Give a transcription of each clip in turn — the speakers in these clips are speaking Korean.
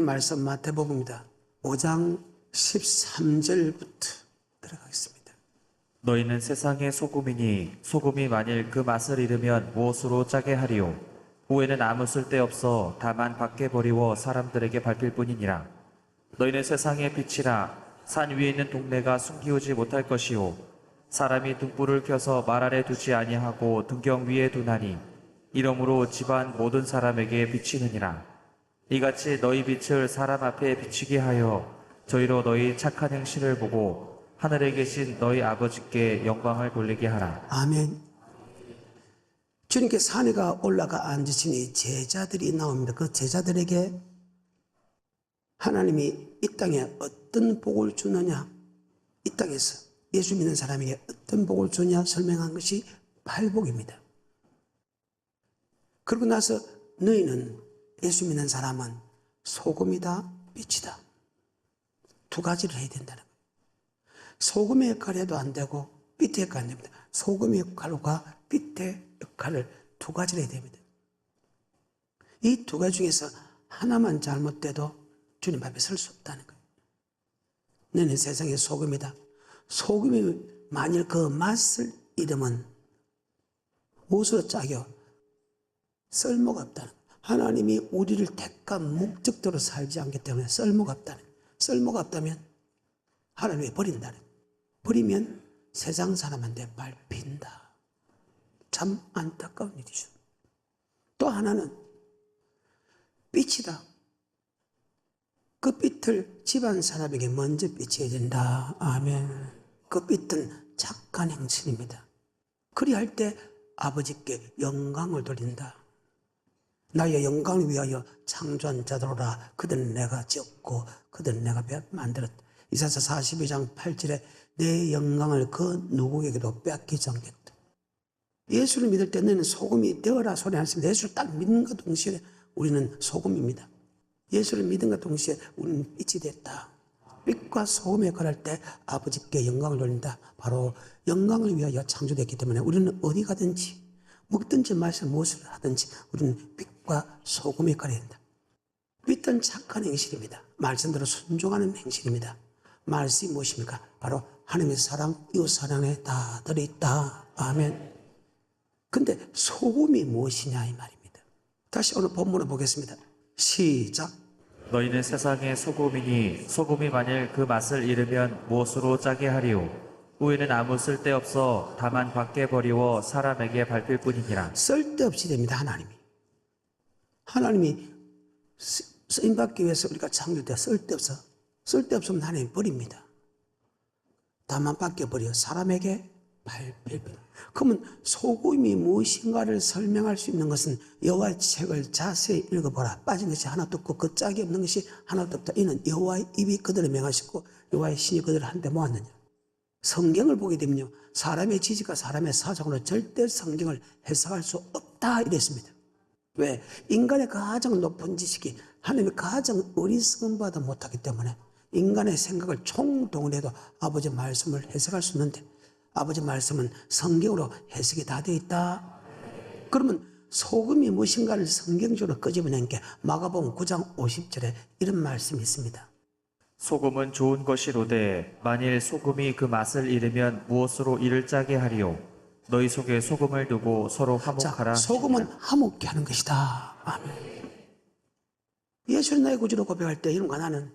하나님 말씀 마태복음입니다. 5장 13절부터 들어가겠습니다. 너희는 세상의 소금이니 소금이 만일 그 맛을 잃으면 무엇으로 짜게 하리요? 후에는 아무 쓸데없어 다만 밖에 버리워 사람들에게 밟힐 뿐이니라. 너희는 세상의 빛이라. 산 위에 있는 동네가 숨기우지 못할 것이요 사람이 등불을 켜서 말 아래 두지 아니하고 등경 위에 두나니 이러므로 집안 모든 사람에게 비치느니라. 이같이 너희 빛을 사람 앞에 비치게 하여 저희로 너희 착한 행실을 보고 하늘에 계신 너희 아버지께 영광을 돌리게 하라. 아멘. 주님께 산에가 올라가 앉으시니 제자들이 나옵니다. 그 제자들에게 하나님이 이 땅에 어떤 복을 주느냐, 이 땅에서 예수 믿는 사람에게 어떤 복을 주냐 설명한 것이 팔복입니다. 그러고 나서 너희는 예수 믿는 사람은 소금이다, 빛이다. 두 가지를 해야 된다는 거예요. 소금의 역할을 해도 안 되고 빛의 역할은 안 됩니다. 소금의 역할과 빛의 역할을 두 가지를 해야 됩니다. 이 두 가지 중에서 하나만 잘못돼도 주님 앞에 설 수 없다는 거예요. 너는 세상의 소금이다. 소금이 만일 그 맛을 잃으면 무엇으로 짜겨? 쓸모가 없다는 거예요. 하나님이 우리를 택한 목적대로 살지 않기 때문에 쓸모가 없다는 거예요. 쓸모가 없다면 하나님이 버린다는 거예요. 버리면 세상 사람한테 밟힌다. 참 안타까운 일이죠. 또 하나는 빛이다. 그 빛을 집안 사람에게 먼저 비춰야 된다. 아멘. 그 빛은 착한 행실입니다. 그리할 때 아버지께 영광을 돌린다. 나의 영광을 위하여 창조한 자들오라. 그들은 내가 지었고 그들은 내가 만들었다. 이사야 42장 8절에 내 영광을 그 누구에게도 빼앗기지 않겠다. 예수를 믿을 때 너는 소금이 되어라 소리 안 했습니다. 예수를 딱 믿는과 동시에 우리는 소금입니다. 예수를 믿음과 동시에 우리는 빛이 됐다. 빛과 소금의 역할을 할 때 아버지께 영광을 돌린다. 바로 영광을 위하여 창조됐기 때문에 우리는 어디 가든지 먹든지 마시든지 무엇을 하든지 우리는 빛과 소금의 역할을 한다. 빛은 착한 행실입니다. 말씀대로 순종하는 행실입니다. 말씀이 무엇입니까? 바로 하나님의 사랑, 이웃 사랑에 다 들어있다. 아멘. 근데 소금이 무엇이냐 이 말입니다. 다시 오늘 본문을 보겠습니다. 시작. 너희는 세상의 소금이니 소금이 만일 그 맛을 잃으면 무엇으로 짜게 하리요? 후에는 아무 쓸데없어 다만 밖에 버리워 사람에게 밟힐 뿐이니라. 쓸데없이 됩니다. 하나님이 쓰임받기 위해서 우리가 창조되어 쓸데없으면 하나님이 버립니다. 다만 밖에 버려 사람에게 밟힐 뿐. 그러면 소금이 무엇인가를 설명할 수 있는 것은 여호와의 책을 자세히 읽어보라. 빠진 것이 하나도 없고 그 짝이 없는 것이 하나도 없다. 이는 여호와의 입이 그들을 명하시고 여호와의 신이 그들을 한데 모았느냐. 성경을 보게 되면요, 사람의 지식과 사람의 사정으로 절대 성경을 해석할 수 없다 이랬습니다. 왜? 인간의 가장 높은 지식이 하나님의 가장 어리석음보다 못하기 때문에 인간의 생각을 총동원해도 아버지 말씀을 해석할 수 있는데 아버지 말씀은 성경으로 해석이 다 되어 있다. 그러면 소금이 무엇인가를 성경적으로 끄집어낸 게 마가복음 9장 50절에 이런 말씀이 있습니다. 소금은 좋은 것이로되 만일 소금이 그 맛을 잃으면 무엇으로 이를 짜게 하리요? 너희 속에 소금을 두고 서로 화목하라. 자, 소금은 화목케 하는 것이다. 아멘. 예수는 나의 구주로 고백할 때 이런가 나는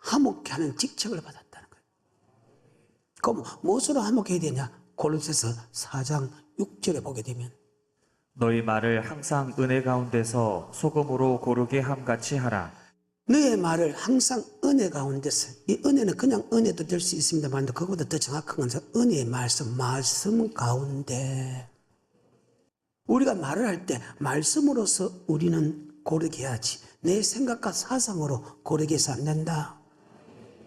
화목케 하는 직책을 받았다는 거예요. 그럼 무엇으로 화목해야 되냐? 골로새서 4장 6절에 보게 되면 너희 말을 항상 은혜 가운데서 소금으로 고르게 함같이 하라. 너의 말을 항상 은혜 가운데서, 이 은혜는 그냥 은혜도 될 수 있습니다만 그것보다 더 정확한 것은 은혜의 말씀 가운데 우리가 말을 할 때 말씀으로서 우리는 고르게 해야지 내 생각과 사상으로 고르게 해서 안 된다.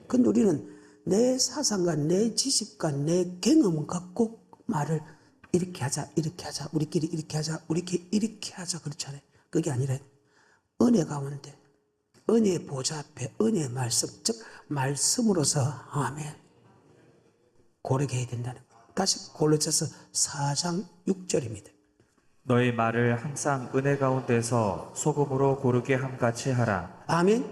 근데 우리는 내 사상과 내 지식과 내 경험 갖고 말을 이렇게 하자 우리끼리 이렇게 하자 우리끼리 이렇게 하자 그렇잖아요. 그게 아니라 은혜 가운데 은혜의 보좌 앞에 은혜의 말씀, 즉 말씀으로서 아멘 고르게 해야 된다는 거예요. 다시 골로새서 4장 6절입니다. 너희 말을 항상 은혜 가운데서 소금으로 고르게 함같이 하라. 아멘.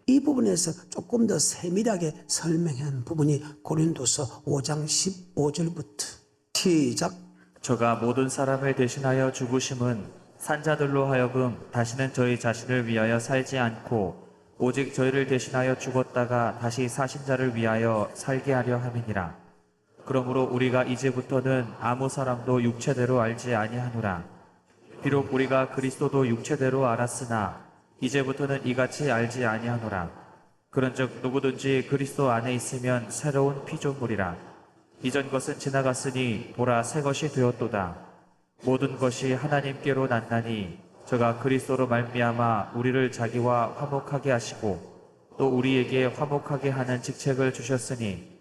이 부분에서 조금 더 세밀하게 설명한 부분이 고린도서 5장 15절부터 시작. 저가 모든 사람을 대신하여 죽으심은 산자들로 하여금 다시는 저희 자신을 위하여 살지 않고 오직 저희를 대신하여 죽었다가 다시 사신 자를 위하여 살게 하려 함이니라. 그러므로 우리가 이제부터는 아무 사람도 육체대로 알지 아니하노라. 비록 우리가 그리스도도 육체대로 알았으나 이제부터는 이같이 알지 아니하노라. 그런즉 누구든지 그리스도 안에 있으면 새로운 피조물이라. 이전 것은 지나갔으니 보라 새 것이 되었도다. 모든 것이 하나님께로 났나니 저가 그리스도로 말미암아 우리를 자기와 화목하게 하시고 또 우리에게 화목하게 하는 직책을 주셨으니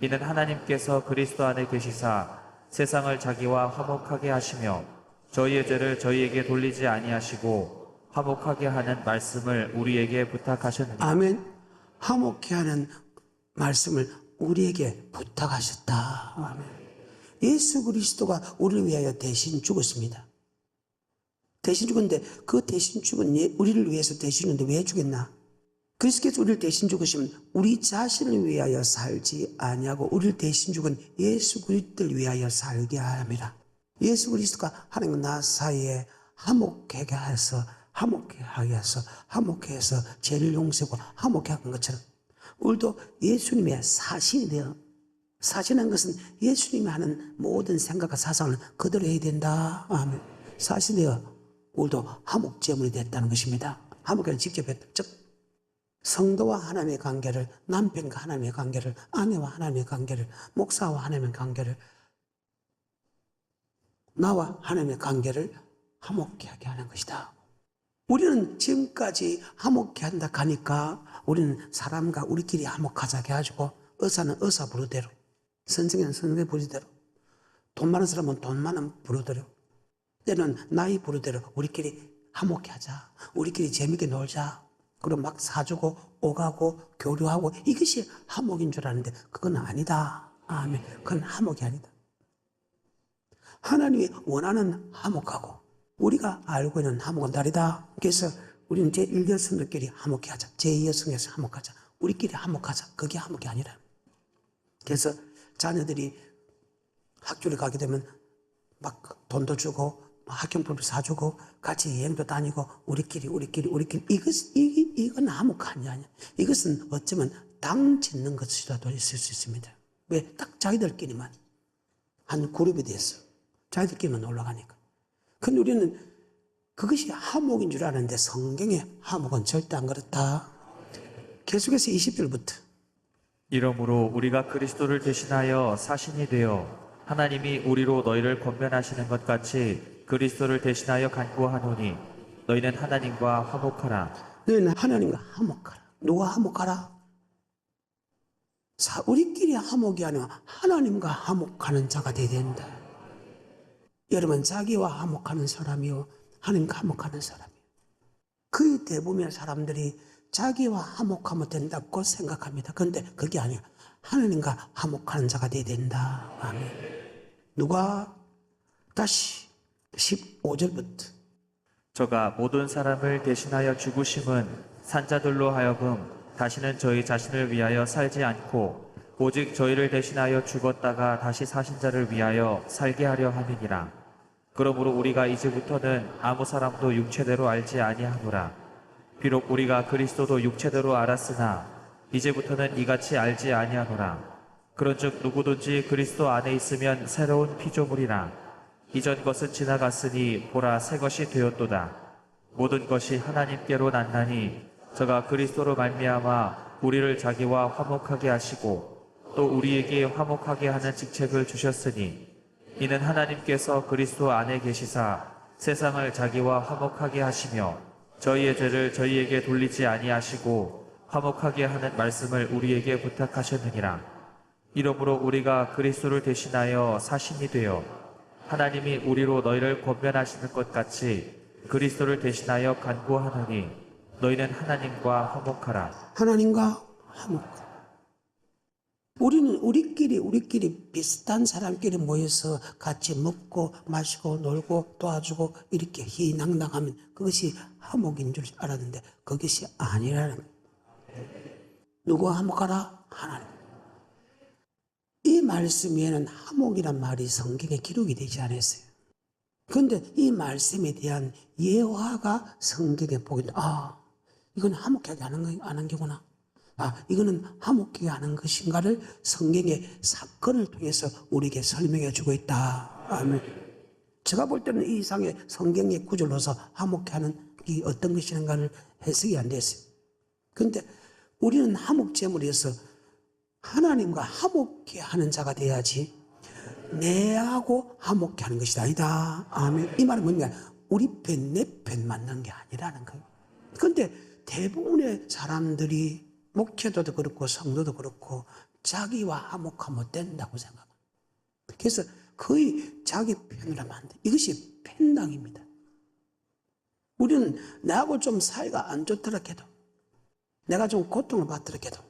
이는 하나님께서 그리스도 안에 계시사 세상을 자기와 화목하게 하시며 저희의 죄를 저희에게 돌리지 아니하시고 화목하게 하는 말씀을 우리에게 부탁하셨느니라. 아멘. 화목케 하는 말씀을 우리에게 부탁하셨다. 아멘. 예수 그리스도가 우리를 위하여 대신 죽었습니다. 대신 죽었는데 그 대신 죽은 우리를 위해서 대신 죽는데 왜 죽였나? 그리스도께서 우리를 대신 죽으시면 우리 자신을 위하여 살지 아니하고 우리를 대신 죽은 예수 그리스도를 위하여 살게 합니다. 예수 그리스도가 하나님과 나 사이에 화목하게 해서 죄를 용서하고 화목하게 한 것처럼 우리도 예수님의 사신이 되어, 사신한 것은 예수님이 하는 모든 생각과 사상을 그대로 해야 된다. 아멘. 사신이 되어 우리도 화목제물이 됐다는 것입니다. 화목을 직접 했다. 즉 성도와 하나님의 관계를, 남편과 하나님의 관계를, 아내와 하나님의 관계를, 목사와 하나님의 관계를, 나와 하나님의 관계를 화목케 하게 하는 것이다. 우리는 지금까지 화목케 한다 하니까 우리는 사람과 우리끼리 화목하자 해가지고 의사는 의사 부르대로, 선생은 선생 부르대로, 돈 많은 사람은 돈 많은 부르대로, 때는 나이 부르대로 우리끼리 화목케 하자, 우리끼리 재밌게 놀자, 그리고 막 사주고 오가고 교류하고 이것이 화목인 줄 아는데 그건 아니다. 아멘. 그건 화목이 아니다. 하나님이 원하는 화목하고 우리가 알고 있는 화목은 다르다. 그래서 우리는 제1여성들끼리 화목해 하자. 제2여성에서 화목하자. 우리끼리 화목하자. 그게 화목이 아니라. 그래서 자녀들이 학교를 가게 되면 막 돈도 주고 학용품도 사주고 같이 여행도 다니고 우리끼리 이건 화목하냐 아니야. 이것은 어쩌면 당 짓는 것이라도 있을 수 있습니다. 왜? 딱 자기들끼리만 한 그룹이 됐어. 자기들끼리만 올라가니까. 근데 우리는 그것이 화목인 줄 아는데 성경의 화목은 절대 안 그렇다. 계속해서 20절부터 이러므로 우리가 그리스도를 대신하여 사신이 되어 하나님이 우리로 너희를 권면하시는 것 같이 그리스도를 대신하여 간구하노니 너희는 하나님과 화목하라. 너희는 하나님과 화목하라. 누가 화목하라? 우리끼리 화목이 아니라 하나님과 화목하는 자가 되어야 된다. 여러분 자기와 화목하는 사람이요 하나님과 화목하는 사람이요. 거의 대부분의 사람들이 자기와 화목하면 된다고 생각합니다. 그런데 그게 아니야. 하나님과 화목하는 자가 되어야 된다. 아멘. 누가? 다시 15절부터 저가 모든 사람을 대신하여 죽으심은 산자들로 하여금 다시는 저희 자신을 위하여 살지 않고 오직 저희를 대신하여 죽었다가 다시 사신 자를 위하여 살게 하려 함이니라. 그러므로 우리가 이제부터는 아무 사람도 육체대로 알지 아니하노라. 비록 우리가 그리스도도 육체대로 알았으나 이제부터는 이같이 알지 아니하노라. 그런즉 누구든지 그리스도 안에 있으면 새로운 피조물이라. 이전 것은 지나갔으니 보라 새 것이 되었도다. 모든 것이 하나님께로 났나니 저가 그리스도로 말미암아 우리를 자기와 화목하게 하시고 또 우리에게 화목하게 하는 직책을 주셨으니 이는 하나님께서 그리스도 안에 계시사 세상을 자기와 화목하게 하시며 저희의 죄를 저희에게 돌리지 아니하시고 화목하게 하는 말씀을 우리에게 부탁하셨느니라. 이러므로 우리가 그리스도를 대신하여 사신이 되어 하나님이 우리로 너희를 권면하시는 것 같이 그리스도를 대신하여 간구하노니 너희는 하나님과 화목하라. 하나님과 화목하라. 우리는 우리끼리 비슷한 사람끼리 모여서 같이 먹고 마시고 놀고 도와주고 이렇게 희낭낭하면 그것이 화목인 줄 알았는데 그것이 아니라는 거예요. 누구와 화목하라? 하나님. 이 말씀 위에는 화목이란 말이 성경에 기록이 되지 않았어요. 그런데 이 말씀에 대한 예화가 성경에 보게 돼. 이건 화목하게 하는 게구나. 이거는 화목하게 하는 것인가를 성경의 사건을 통해서 우리에게 설명해 주고 있다. 아멘. 제가 볼 때는 이 이상의 성경의 구절로서 화목케 하는 이 어떤 것인가를 해석이 안 됐어요. 그런데 우리는 화목제물에서 하나님과 화목케 하는 자가 돼야지 내하고 화목케 하는 것이 아니다. 아멘. 이 말은 뭔가 우리 편, 내 편 만나는 게 아니라는 거예요. 그런데 대부분의 사람들이 목회도도 그렇고 성도도 그렇고 자기와 화목하면 된다고 생각합니다. 그래서 거의 자기 편으로 만든 이것이 팬당입니다. 우리는 나하고 좀 사이가 안 좋더라 해도 내가 좀 고통을 받더라 해도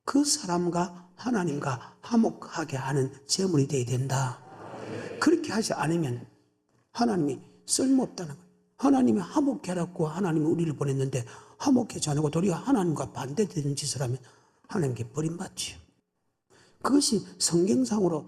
그 사람과 하나님과 화목하게 하는 제물이 되어야 된다. 그렇게 하지 않으면 하나님이 쓸모없다는 거예요. 하나님이 화목해라고 하나님이 우리를 보냈는데 화목하지 않고 도리어 하나님과 반대되는 짓을 하면 하나님께 버림받지요. 그것이 성경상으로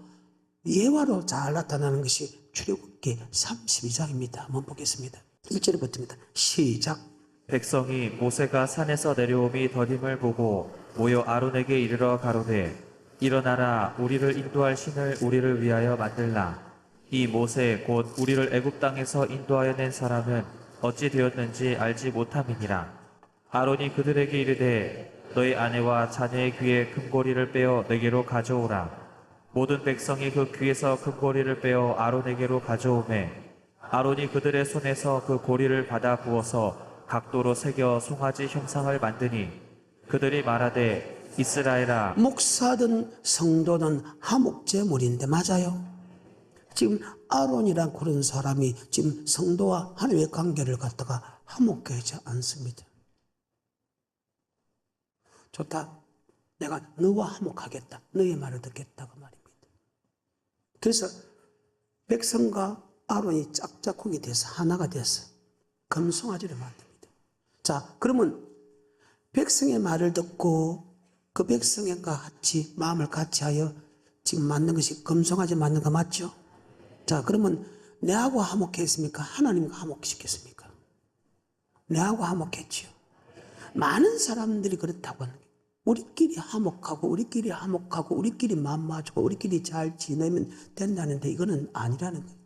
예화로 잘 나타나는 것이 출애굽기 32장입니다. 한번 보겠습니다. 1절부터입니다. 시작. 백성이 모세가 산에서 내려옴이 더딤을 보고 모여 아론에게 이르러 가로되 일어나라 우리를 인도할 신을 우리를 위하여 만들라. 이 모세 곧 우리를 애굽 땅에서 인도하여 낸 사람은 어찌 되었는지 알지 못함이니라. 아론이 그들에게 이르되 너희 아내와 자녀의 귀에 금고리를 빼어 내게로 가져오라. 모든 백성이 그 귀에서 금고리를 빼어 아론에게로 가져오매 아론이 그들의 손에서 그 고리를 받아 부어서 각도로 새겨 송아지 형상을 만드니 그들이 말하되 이스라엘아. 목사든 성도든 화목제물인데 맞아요. 지금 아론이란 그런 사람이 지금 성도와 하나님의 관계를 갖다가 화목하지 않습니다. 좋다. 내가 너와 화목하겠다. 너의 말을 듣겠다고 말입니다. 그래서 백성과 아론이 짝짝꿍이 돼서 하나가 돼서 금송아지를 만듭니다. 자, 그러면 백성의 말을 듣고 그 백성과 같이 마음을 같이 하여 지금 만든 것이 금송아지 만든 거 맞죠? 자, 그러면 내하고 화목했습니까? 하나님과 화목시켰습니까? 내하고 화목했지요. 많은 사람들이 그렇다고 하는 거예요. 우리끼리 화목하고 우리끼리 마음 맞추고 우리끼리 잘 지내면 된다는데 이거는 아니라는 거예요.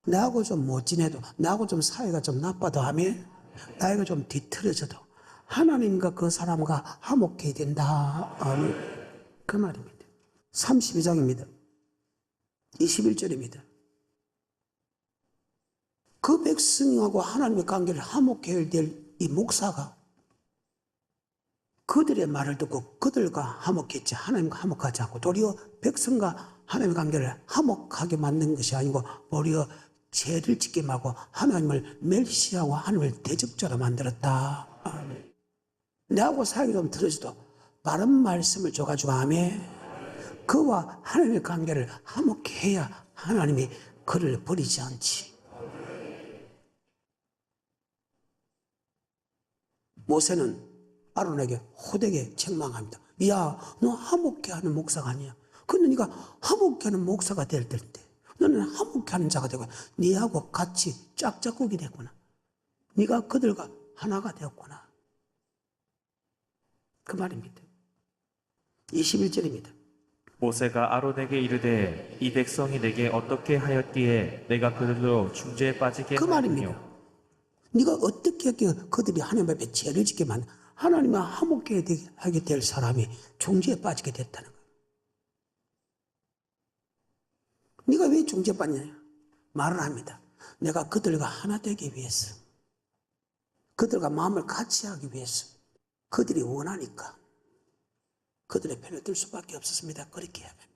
나하고 좀 못 지내도 나하고 좀 사이가 좀 나빠도 하면 나이가 좀 뒤틀어져도 하나님과 그 사람과 화목해야 된다. 아멘. 그 말입니다. 32장입니다. 21절입니다. 그 백성하고 하나님의 관계를 화목해야 될 이 목사가 그들의 말을 듣고 그들과 화목했지 하나님과 화목하지 않고 도리어 백성과 하나님의 관계를 화목하게 만든 것이 아니고 도리어 죄를 짓게 하고 하나님을 멸시하고 하나님을 대적자로 만들었다. 내하고 사이가 좀 틀어져도 바른 말씀을 줘가지고 아멘. 그와 하나님의 관계를 화목해야 하나님이 그를 버리지 않지. 모세는 아론에게 호되게 책망합니다. 야, 너 화목케 하는 목사가 아니야. 근데 네가 화목케 하는 목사가 될 텐데 너는 화목케 하는 자가 되고 네하고 같이 짝짝꿍이 됐구나. 네가 그들과 하나가 되었구나. 그 말입니다. 21절입니다. 모세가 아론에게 이르되 이 백성이 내게 어떻게 하였기에 내가 그들로 중죄에 빠지게 그 말입니다. 하였느뇨. 네가 어떻게 그들이 하나님 앞에 죄를 짓게 만든 하나님과 화목하게 하게 될 사람이 중죄에 빠지게 됐다는 거예요. 네가 왜 중죄에 빠지냐? 말을 합니다. 내가 그들과 하나 되기 위해서, 그들과 마음을 같이 하기 위해서, 그들이 원하니까 그들의 편을 들 수밖에 없었습니다. 그렇게 해야 합니다.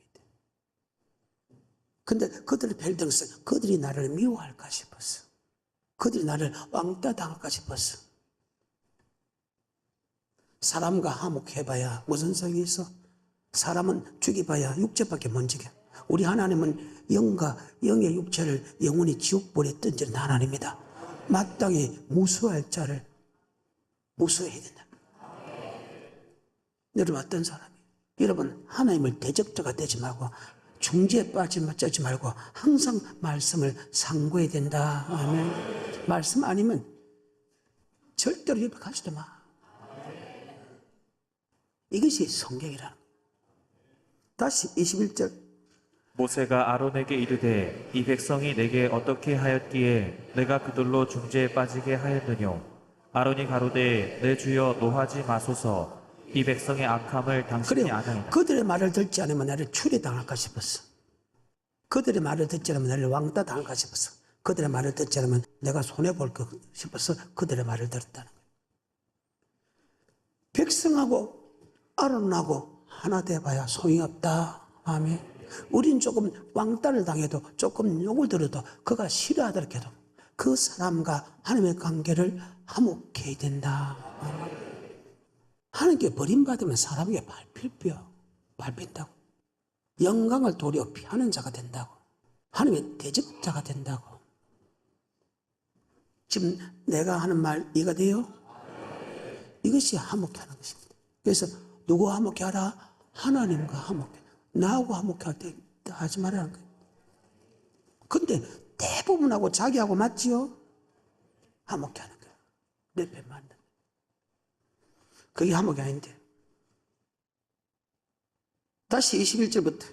근데 그들의 편을 들어서 그들이 나를 미워할까 싶었어. 그들이 나를 왕따 당할까 싶었어. 사람과 화목해봐야 무슨 성이 있어? 사람은 죽여봐야 육체밖에 못 죽여. 우리 하나님은 영과 영의 육체를 영원히 지옥불에 던지는 하나님입니다. 마땅히 무수할 자를 무수해야 된다. 여러분 어떤 사람이? 여러분 하나님을 대적자가 되지 말고 중지에 빠지지 말고 항상 말씀을 상고해야 된다. 아멘. 말씀 아니면 절대로 옆에 가지도 마. 이것이 성경이라는 거예요. 다시 21절. 모세가 아론에게 이르되 이 백성이 내게 어떻게 하였기에 내가 그들로 중재에 빠지게 하였느뇨. 아론이 가로되 내 주여 노하지 마소서. 이 백성의 악함을 당신이 그래요. 아나이다. 그들의 말을 듣지 않으면 나를 추리당할까 싶었어. 그들의 말을 듣지 않으면 나를 왕따 당할까 싶었어. 그들의 말을 듣지 않으면 내가 손해볼까 싶어서 그들의 말을 들었다는 거예요. 백성하고 아론하고 하나 돼봐야 소용이 없다. 아멘. 우린 조금 왕따를 당해도 조금 욕을 들어도 그가 싫어하더라도 그 사람과 하나님의 관계를 화목해야 된다. 아멘. 하나님께 버림받으면 사람에게 밟힌다고. 영광을 도리어 피하는 자가 된다고. 하나님의 대적자가 된다고. 지금 내가 하는 말 이해가 돼요? 이것이 화목해 하는 것입니다. 그래서 누구 화목해 하라? 하나님과 화목해. 나하고 화목해 할 때 하지 말라는 거예요. 근데 대부분하고 자기하고 맞지요? 화목해 하는 거예요. 내 편 만나. 그게 화목이 아닌데. 다시 21절부터.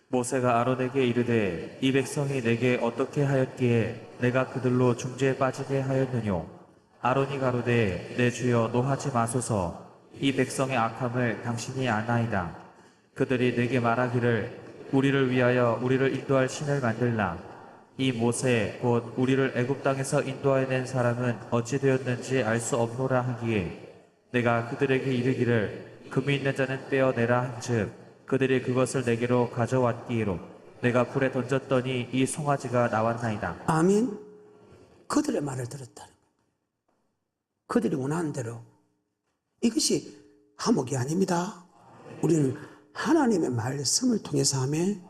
모세가 아론에게 이르되 이 백성이 내게 어떻게 하였기에 내가 그들로 중재에 빠지게 하였느뇨. 아론이 가로되 내 주여 노하지 마소서. 이 백성의 악함을 당신이 아나이다. 그들이 내게 말하기를 우리를 위하여 우리를 인도할 신을 만들라. 이 모세 곧 우리를 애굽 땅에서 인도하여 낸 사람은 어찌 되었는지 알 수 없노라 하기에 내가 그들에게 이르기를 금이 있는 자는 빼어내라 한즉 그들이 그것을 내게로 가져왔기로 내가 불에 던졌더니 이 송아지가 나왔나이다. 아멘. 그들의 말을 들었다는 거예요. 그들이 원하는 대로. 이것이 화목이 아닙니다. 우리는 하나님의 말씀을 통해서 하면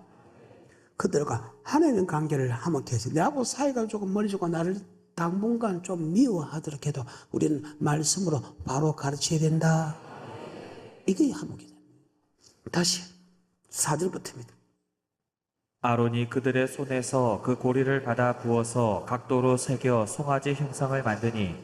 그들과 하나님의 관계를 화목해 해서 내하고 사이가 조금 멀어지고 나를 당분간 좀 미워하더라도 우리는 말씀으로 바로 가르쳐야 된다. 이게 화목이다. 다시 4절부터입니다. 아론이 그들의 손에서 그 고리를 받아 부어서 각도로 새겨 송아지 형상을 만드니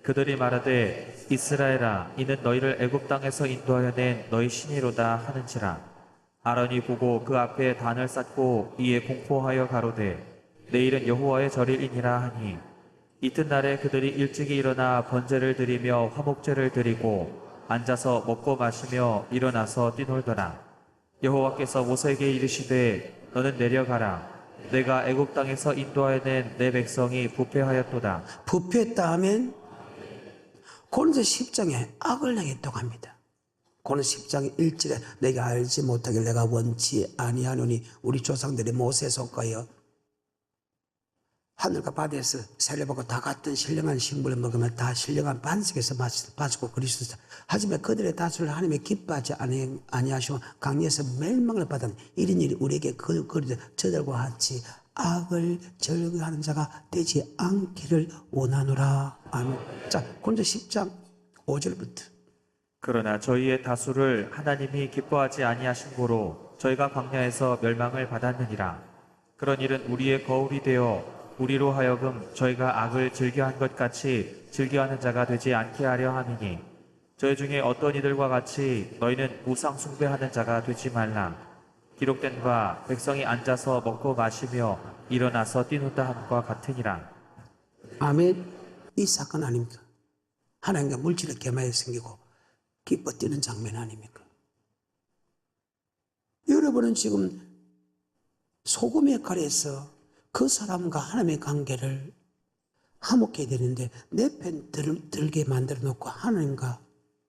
그들이 말하되 이스라엘아 이는 너희를 애굽 땅에서 인도하여 낸 너희 신이로다 하는지라. 아론이 보고 그 앞에 단을 쌓고 이에 공포하여 가로되 내일은 여호와의 절일이니라 하니 이튿날에 그들이 일찍이 일어나 번제를 드리며 화목제를 드리고 앉아서 먹고 마시며 일어나서 뛰놀더라. 여호와께서 모세에게 이르시되 너는 내려가라. 내가 애굽 땅에서 인도하여 낸 내 백성이 부패하였도다. 부패했다 하면 고린도 10장에 악을 행했다고 합니다. 고린도 10장 1절에 내가 알지 못하길 내가 원치 아니하노니 우리 조상들이 모세에 속하여 하늘과 바다에서 세례받고 다 같은 신령한 신분을 먹으면 다 신령한 반석에서 마시고 그리스도다. 하지만 그들의 다수를 하나님이 기뻐하지 아니하시고 강리에서 멸망을 받은 이런 일이 우리에게 그리도 저들과 같이 악을 절거하는 자가 되지 않기를 원하노라. 아멘. 자, 고린도 10장 5절부터. 그러나 저희의 다수를 하나님이 기뻐하지 아니하신 고로 저희가 광야에서 멸망을 받았느니라. 그런 일은 우리의 거울이 되어 우리로 하여금 저희가 악을 즐겨한 것 같이 즐겨하는 자가 되지 않게 하려 함이니 저희 중에 어떤 이들과 같이 너희는 우상 숭배하는 자가 되지 말라. 기록된 바 백성이 앉아서 먹고 마시며 일어나서 뛰놀다 함과 같으니라. 아멘. 이 사건 아닙니까? 하나님과 물질의 계마에 생기고 기뻐 뛰는 장면 아닙니까? 여러분은 지금 소금의 칼에서 그 사람과 하나님의 관계를 화목해야 되는데 내 편 들게 만들어 놓고 하나님과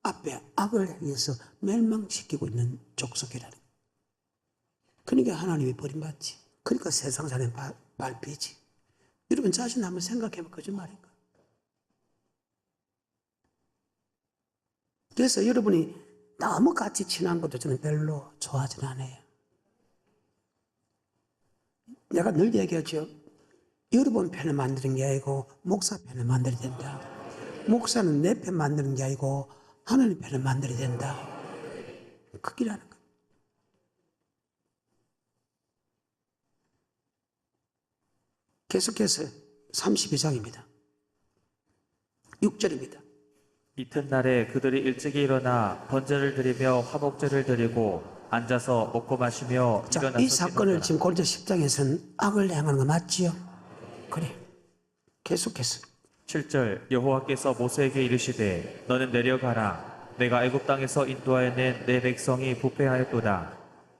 앞에 악을 행해서 멸망시키고 있는 족속이라는 거예요. 그러니까 하나님이 버림받지. 그러니까 세상 사람이 밟히지. 여러분 자신 한번 생각해보면 거짓말인가? 그래서 여러분이 너무 같이 친한 것도 저는 별로 좋아하진 않아요. 내가 늘 얘기하죠. 여러분 편을 만드는 게 아니고 목사 편을 만들어야 된다. 목사는 내 편 만드는 게 아니고 하나님 편을 만들어야 된다. 그 길이라는 거예요. 계속해서 32장입니다. 6절입니다. 이튿날에 그들이 일찍이 일어나 번제를 드리며 화목제를 드리고 앉아서 먹고 마시며 자, 일어나서 이 사건을 지냈더라. 지금 고린도 10장에서는 악을 행하는 거 맞지요? 그래. 계속해서 7절 여호와께서 모세에게 이르시되 너는 내려가라 내가 애굽 땅에서 인도하여 낸 내 백성이 부패하였도다.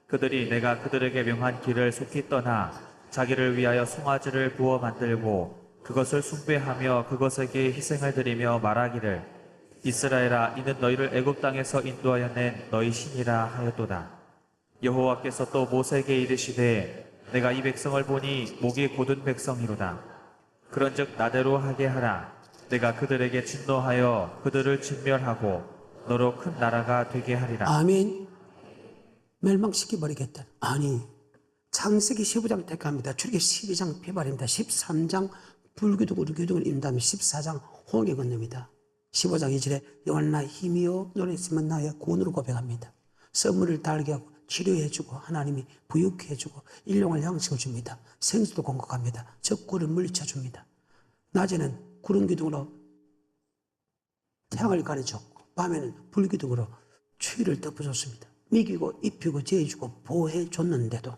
그들이 내가 그들에게 명한 길을 속히 떠나 자기를 위하여 송아지를 부어 만들고 그것을 숭배하며 그것에게 희생을 드리며 말하기를 이스라엘아 이는 너희를 애굽 땅에서 인도하여 낸 너희 신이라 하였도다. 여호와께서 또 모세에게 이르시되 내가 이 백성을 보니 목이 곧은 백성이로다. 그런즉 나대로 하게 하라. 내가 그들에게 진노하여 그들을 진멸하고 너로 큰 나라가 되게 하리라. 아멘. 멸망시켜버리겠다. 아니, 창세기 15장 택합니다. 출애굽기 12장 폐발입니다. 13장 불교독을 입는다면 14장 홍해 건너입니다. 15장 2절에 여호와는 나의 힘이요 너는 있으면 나의 구원으로 고백합니다. 선물을 달게 하고 치료해주고 하나님이 부유케 해주고 일용할 양식을 줍니다. 생수도 공급합니다. 적구를 물리쳐줍니다. 낮에는 구름 기둥으로 태양을 가려줬고 밤에는 불기둥으로 추위를 덮어줬습니다. 먹이고 입히고 재해주고 보호해줬는데도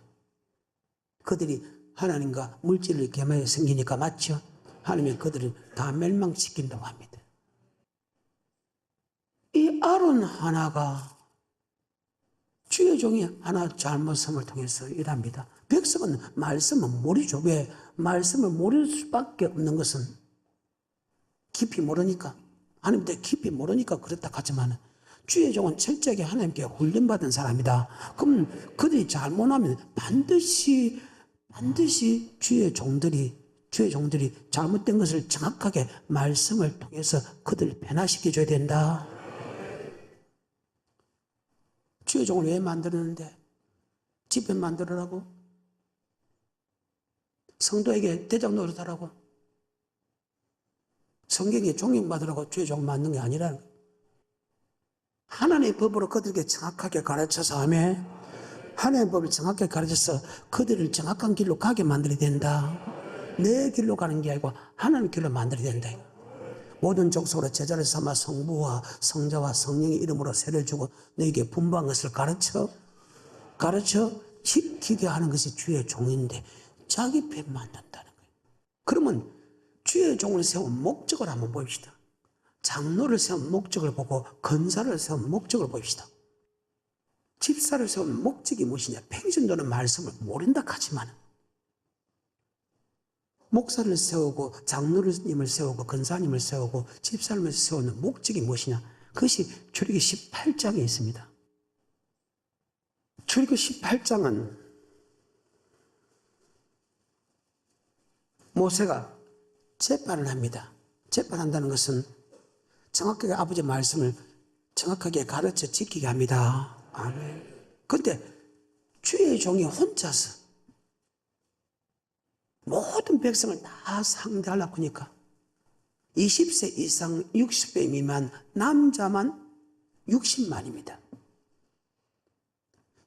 그들이 하나님과 물질을 겸하여 생기니까 맞죠? 하나님이 그들을 다 멸망시킨다고 합니다. 이 아론 하나가 주의 종이 하나 잘못함을 통해서 일합니다. 백성은 말씀을 모르죠. 왜? 말씀을 모를 수밖에 없는 것은 깊이 모르니까, 하나님께 깊이 모르니까 그렇다 하지만 주의 종은 철저하게 하나님께 훈련받은 사람이다. 그럼 그들이 잘못하면 반드시 주의 종들이 잘못된 것을 정확하게 말씀을 통해서 그들을 변화시켜줘야 된다. 주의 종을 왜 만들었는데? 집회 만들으라고? 성도에게 대장 노릇하라고? 성경에 존경받으라고 주의 종을 만든 게 아니라는 거예요. 하나님의 법으로 그들에게 정확하게 가르쳐서 하며 하나님의 법을 정확하게 가르쳐서 그들을 정확한 길로 가게 만들어야 된다. 내 길로 가는 게 아니고 하나님의 길로 만들어야 된다. 모든 족속으로 제자를 삼아 성부와 성자와 성령의 이름으로 세를 주고 너에게 분부한 것을 가르쳐 지키게 하는 것이 주의 종인데 자기 편 만든다는 거예요. 그러면 주의 종을 세운 목적을 한번 봅시다. 장로를 세운 목적을 보고 건사를 세운 목적을 봅시다. 집사를 세운 목적이 무엇이냐? 평신도는 말씀을 모른다 하지만 목사를 세우고 장로님을 세우고 건사님을 세우고 집사님을 세우는 목적이 무엇이냐? 그것이 출애굽기 18장에 있습니다. 출애굽기 18장은 모세가 재판을 합니다. 재판한다는 것은 정확하게 아버지의 말씀을 정확하게 가르쳐 지키게 합니다. 아멘. 그런데 주의 종이 혼자서 모든 백성을 다 상대하려고 하니까 20세 이상 60세 미만 남자만 60만입니다.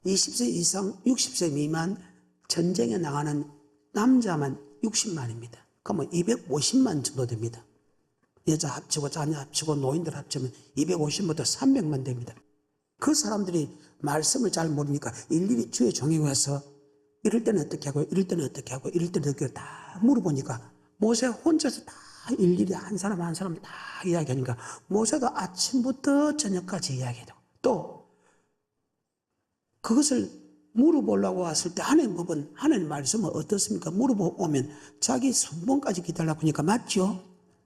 20세 이상 60세 미만 전쟁에 나가는 남자만 60만입니다. 그러면 250만 정도 됩니다. 여자 합치고 자녀 합치고 노인들 합치면 250부터 300만 됩니다. 그 사람들이 말씀을 잘 모르니까 일일이 주의 종에 와서 이럴 때는 어떻게 하고 이럴 때는 어떻게 하고 이럴 때는 어떻게 하고 다 물어보니까 모세 혼자서 다 일일이 한 사람 한 사람 다 이야기하니까 모세도 아침부터 저녁까지 이야기해요. 또 그것을 물어보려고 왔을 때 하나님 법은 하나님 말씀은 어떻습니까? 물어보고 오면 자기 순번까지 기다리려고 하니까 맞죠?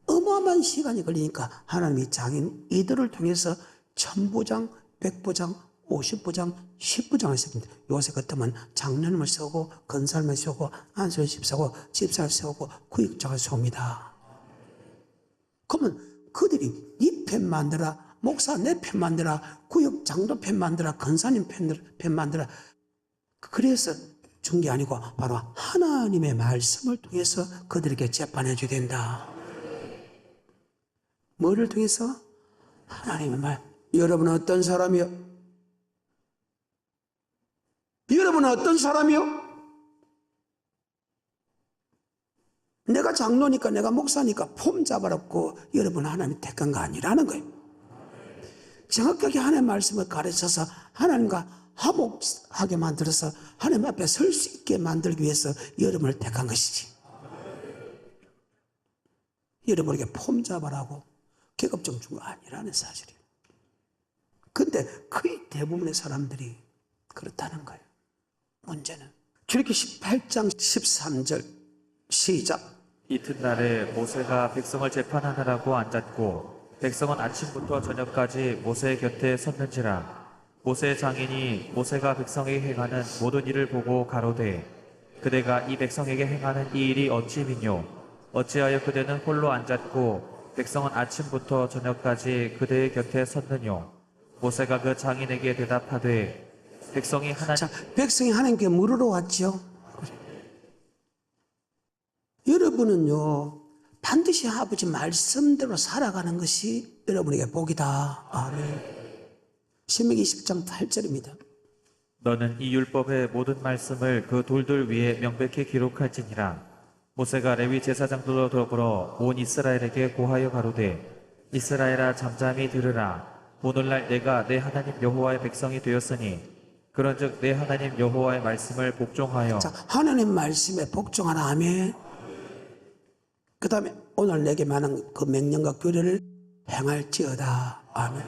어마어마한 시간이 걸리니까 하나님이 장인 이들을 통해서 1000부장, 100부장, 50부장, 10부장을 세웁니다. 요새 같으면 장로님을 세우고 건사님을 세우고 안수를 세우고 집사를 세우고 구역장을 세웁니다. 그러면 그들이 네 편 만들어 목사 내 편 만들어, 구역 장로 편 만들어, 권사님 편 만들어. 그래서 준 게 아니고 바로 하나님의 말씀을 통해서 그들에게 재판해 줘야 된다. 뭐를 통해서? 하나님의 말. 여러분은 어떤 사람이요? 여러분은 어떤 사람이요? 내가 장로니까, 내가 목사니까 폼 잡아놓고 여러분 하나님이 택한 거 아니라는 거예요. 정확하게 하나님의 말씀을 가르쳐서 하나님과 화목하게 만들어서 하나님 앞에 설 수 있게 만들기 위해서 여러분을 택한 것이지. 여러분에게 폼 잡아라고 계급증 준 거 아니라는 사실이에요. 근데 거의 대부분의 사람들이 그렇다는 거예요. 문제는 출애굽기 18장 13절 시작. 이튿날에 모세가 백성을 재판하느라고 앉았고 백성은 아침부터 저녁까지 모세 곁에 섰는지라. 모세의 장인이 모세가 백성에게 행하는 모든 일을 보고 가로되 그대가 이 백성에게 행하는 이 일이 어찌 미뇨 어찌하여 그대는 홀로 앉았고 백성은 아침부터 저녁까지 그대의 곁에 섰느뇨. 모세가 그 장인에게 대답하되 백성이 자, 백성이 하나님께 물으러 왔죠. 여러분은요, 반드시 아버지 말씀대로 살아가는 것이 여러분에게 복이다. 아멘. 신명기 20장 8절입니다. 너는 이 율법의 모든 말씀을 그 돌들 위에 명백히 기록할지니라. 모세가 레위 제사장들로 더불어 온 이스라엘에게 고하여 가로되 이스라엘아 잠잠히 들으라. 오늘날 내가 내 하나님 여호와의 백성이 되었으니 그런즉 내 하나님 여호와의 말씀을 복종하여. 자, 하나님 말씀에 복종하라. 아멘. 그 다음에 오늘 내게 많은 그 명령과 규례를 행할지어다. 아멘.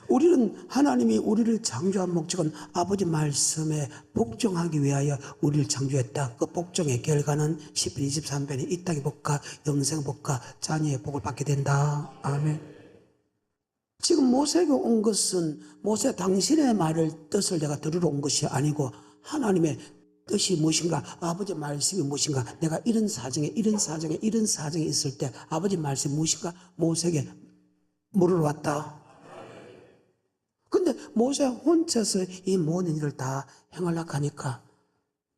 우리는 하나님이 우리를 창조한 목적은 아버지 말씀에 복종하기 위하여 우리를 창조했다. 그 복종의 결과는 10편 23편에 이 땅의 복과 영생 복과 자녀의 복을 받게 된다. 아멘. 지금 모세에게 온 것은 모세 당신의 말을 뜻을 내가 들으러 온 것이 아니고 하나님의 뜻이 무엇인가, 아버지 말씀이 무엇인가, 내가 이런 사정에 있을 때 아버지 말씀이 무엇인가 모세에게 물으러 왔다. 근데 모세 혼자서 이 모든 일을 다 행하려고 하니까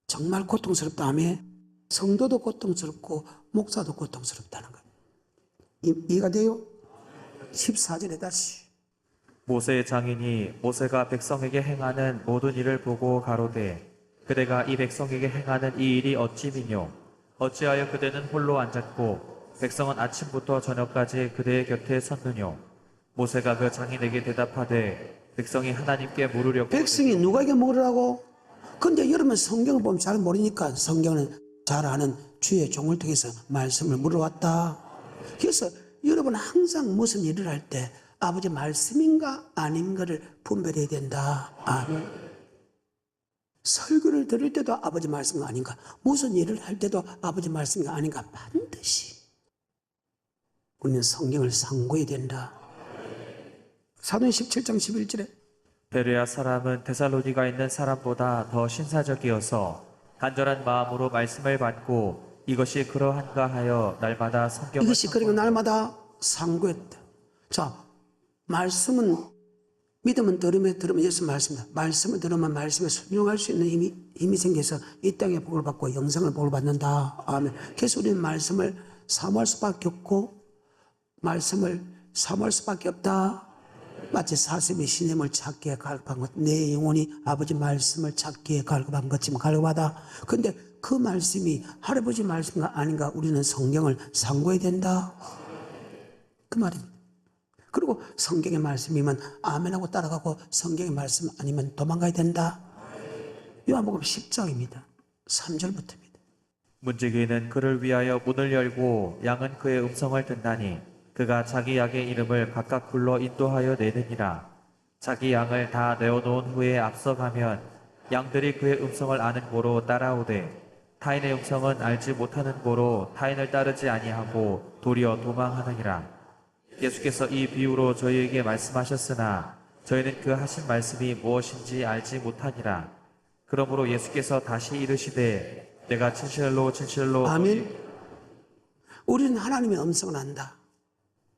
정말 고통스럽다며. 성도도 고통스럽고 목사도 고통스럽다는 거예요. 이해가 돼요? 14절에 다시. 모세의 장인이 모세가 백성에게 행하는 모든 일을 보고 가로되 그대가 이 백성에게 행하는 이 일이 어찌 미뇨 어찌하여 그대는 홀로 앉았고 백성은 아침부터 저녁까지 그대의 곁에 섰느뇨. 모세가 그 장인에게 대답하되 백성이 하나님께 물으려고. 백성이 누구에게 물으라고? 근데 여러분 성경을 보면 잘 모르니까 성경을 잘 아는 주의 종을 통해서 말씀을 물어왔다. 그래서 여러분 항상 무슨 일을 할 때 아버지 말씀인가 아닌가를 분별해야 된다. 아멘. 설교를 들을 때도 아버지 말씀이 아닌가, 무슨 일을 할 때도 아버지 말씀이 아닌가, 반드시 우리는 성경을 상고해야 된다. 사도행 17장 11절에 베레아 사람은 데살로니가 있는 사람보다 더 신사적이어서 간절한 마음으로 말씀을 받고 이것이 그러한가 하여 날마다 성경을 이것이 그리고 날마다 상고했다. 자, 말씀은 믿으면 들으면 예수 말씀이다. 말씀을 들으면 말씀에 순종할 수 있는 힘이 생겨서 이 땅에 복을 받고 영생을 복을 받는다. 아멘. 그래서 우리는 말씀을 사모할 수밖에 없고 말씀을 사모할 수밖에 없다. 마치 사슴이 시냇을 찾기에 갈급한 것, 내 영혼이 아버지 말씀을 찾기에 갈급한 것처럼 갈급하다. 근데 그 말씀이 할아버지 말씀가 아닌가, 우리는 성경을 상고해야 된다. 그 말입니다. 그리고 성경의 말씀이면 아멘하고 따라가고 성경의 말씀 아니면 도망가야 된다. 요한복음 10장입니다. 3절부터입니다. 문지기는 그를 위하여 문을 열고 양은 그의 음성을 듣나니 그가 자기 양의 이름을 각각 불러 인도하여 내느니라. 자기 양을 다 내어놓은 후에 앞서가면 양들이 그의 음성을 아는 고로 따라오되 타인의 음성은 알지 못하는 고로 타인을 따르지 아니하고 도리어 도망하느니라. 예수께서 이 비유로 저희에게 말씀하셨으나 저희는 그 하신 말씀이 무엇인지 알지 못하니라. 그러므로 예수께서 다시 이르시되 내가 진실로 아멘. 우리는 하나님의 음성을 안다.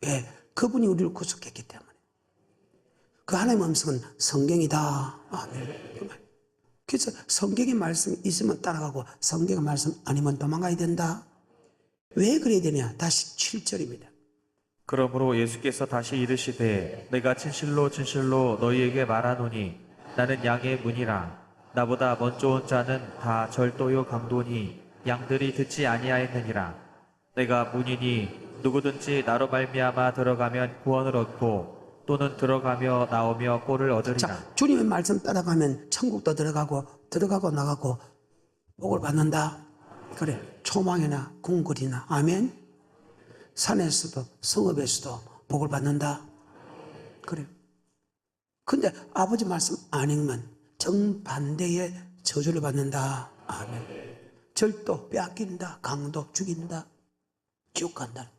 왜? 그분이 우리를 구속했기 때문에. 그 하나님의 음성은 성경이다. 아멘. 그 말. 그래서 성경의 말씀이 있으면 따라가고 성경의 말씀 아니면 도망가야 된다. 왜 그래야 되냐? 다시 7절입니다. 그러므로 예수께서 다시 이르시되 내가 진실로 진실로 너희에게 말하노니 나는 양의 문이라. 나보다 먼저 온 자는 다 절도요 강도니 양들이 듣지 아니하였느니라. 내가 문이니 누구든지 나로 말미암아 들어가면 구원을 얻고 또는 들어가며 나오며 꼴을 얻으리라. 자, 주님의 말씀 따라가면 천국도 들어가고 나가고 복을 받는다. 그래, 초망이나 궁궐이나 아멘. 산에서도 성읍에서도 복을 받는다. 그래. 근데 아버지 말씀 안 읽으면 정반대의 저주를 받는다. 아멘. 절도 빼앗긴다. 강도 죽인다. 지옥 간다.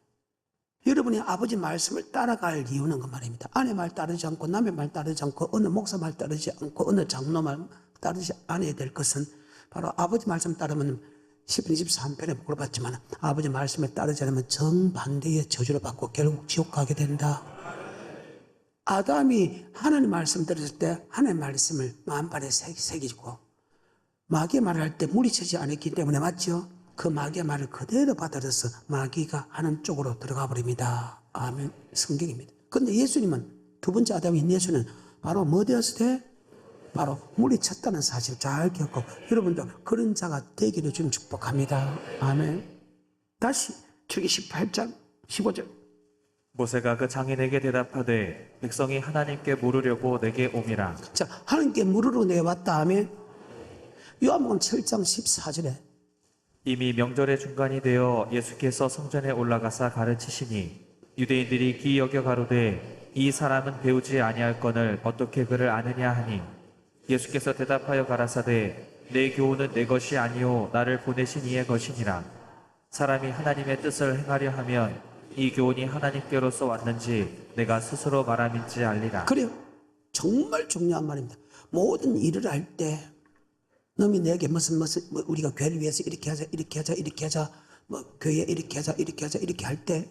여러분이 아버지 말씀을 따라갈 이유는 그 말입니다. 아내 말 따르지 않고 남의 말 따르지 않고 어느 목사 말 따르지 않고 어느 장로 말 따르지 않아야 될 것은 바로 아버지 말씀 따르면 10편 23편에 복을 받지만 아버지 말씀에 따르지 않으면 정반대의 저주를 받고 결국 지옥 가게 된다. 아담이 하나님 말씀 들었을 때 하나님 말씀을 마음판에 새기고 마귀의 말을 할 때 물리치지 않았기 때문에 맞죠? 그 마귀의 말을 그대로 받아들여서 마귀가 하는 쪽으로 들어가 버립니다. 아멘. 성경입니다. 그런데 예수님은 두 번째 아담인 예수는 바로 뭐 되었을 때? 바로 물리쳤다는 사실 잘 기억하고 여러분도 그런 자가 되기를 좀 축복합니다. 아멘. 다시 출애굽기 18장 15절. 모세가 그 장인에게 대답하되 백성이 하나님께 물으려고 내게 옴이라. 자, 하나님께 물으러 내가 왔다 하면 요한복음 7장 14절에 이미 명절의 중간이 되어 예수께서 성전에 올라가사 가르치시니 유대인들이 기이 여겨 가로되 이 사람은 배우지 아니할거늘 어떻게 그를 아느냐 하니 예수께서 대답하여 가라사대 내 교훈은 내 것이 아니요 나를 보내신 이의 것이니라. 사람이 하나님의 뜻을 행하려 하면 이 교훈이 하나님께로서 왔는지 내가 스스로 말함인지 알리라. 그래요. 정말 중요한 말입니다. 모든 일을 할 때 너희 내게 무슨 뭐 우리가 교회를 위해서 이렇게 하자 뭐 교회 이렇게 하자 이렇게 할 때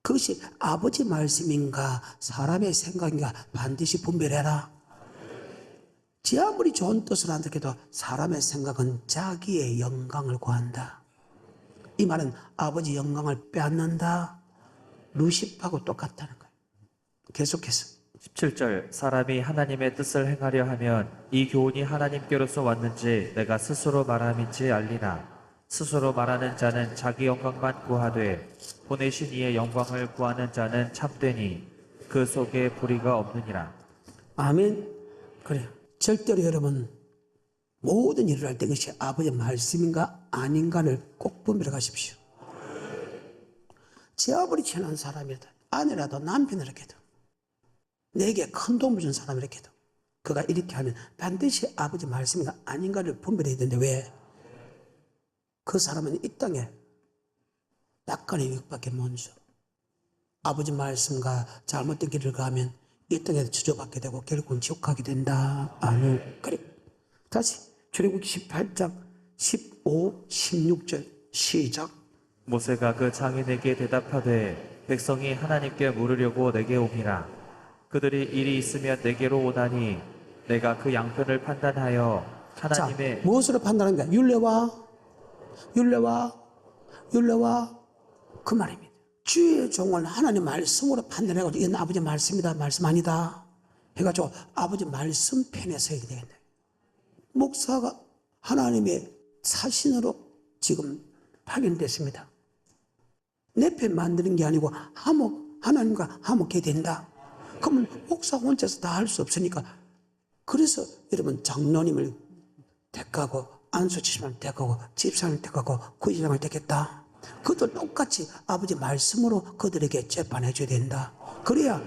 그것이 아버지 말씀인가 사람의 생각인가 반드시 분별해라. 지 아무리 좋은 뜻을 한다해도 사람의 생각은 자기의 영광을 구한다. 이 말은 아버지 영광을 빼앗는다. 루시파하고 똑같다는 거예요. 계속해서 17절 사람이 하나님의 뜻을 행하려 하면 이 교훈이 하나님께로서 왔는지 내가 스스로 말함인지 알리라. 스스로 말하는 자는 자기 영광만 구하되 보내신 이의 영광을 구하는 자는 참되니 그 속에 불의가 없느니라. 아멘. 그래요. 절대로 여러분 모든 일을 할 때 그것이 아버지의 말씀인가 아닌가를 꼭 분별해 가십시오. 제 아무리 친한 사람이라도 아내라도 남편이라도 내게 큰 도움을 준 사람이라도 그가 이렇게 하면 반드시 아버지 말씀인가 아닌가를 분별해야 되는데 왜? 그 사람은 이 땅에 약간의 유익밖에 못 줘. 아버지 말씀과 잘못된 길을 가면 이 땅에서 저주받게 되고 결국은 지옥 가게 된다. 아멘. 그래. 다시 출애굽기 18장 15, 16절 시작. 모세가 그 장인에게 대답하되 백성이 하나님께 물으려고 내게 옴이라. 그들이 일이 있으면 내게로 오나니 내가 그 양편을 판단하여 하나님의 자, 무엇으로 판단합니까? 율례와 그 말입니다. 주의 종을 하나님 말씀으로 판단해가지고 이건 아버지 말씀이다 말씀 아니다 해가지고 아버지 말씀 편에 서야 되겠네. 목사가 하나님의 사신으로 지금 파견됐습니다. 내 편 만드는 게 아니고 하나님과 화목해야 된다. 그러면 목사 혼자서 다 할 수 없으니까 그래서 여러분 장로님을 택하고 안수치심을 택하고 집사님을 택하고 구의장을 택했다. 그들 똑같이 아버지 말씀으로 그들에게 재판해 줘야 된다. 그래야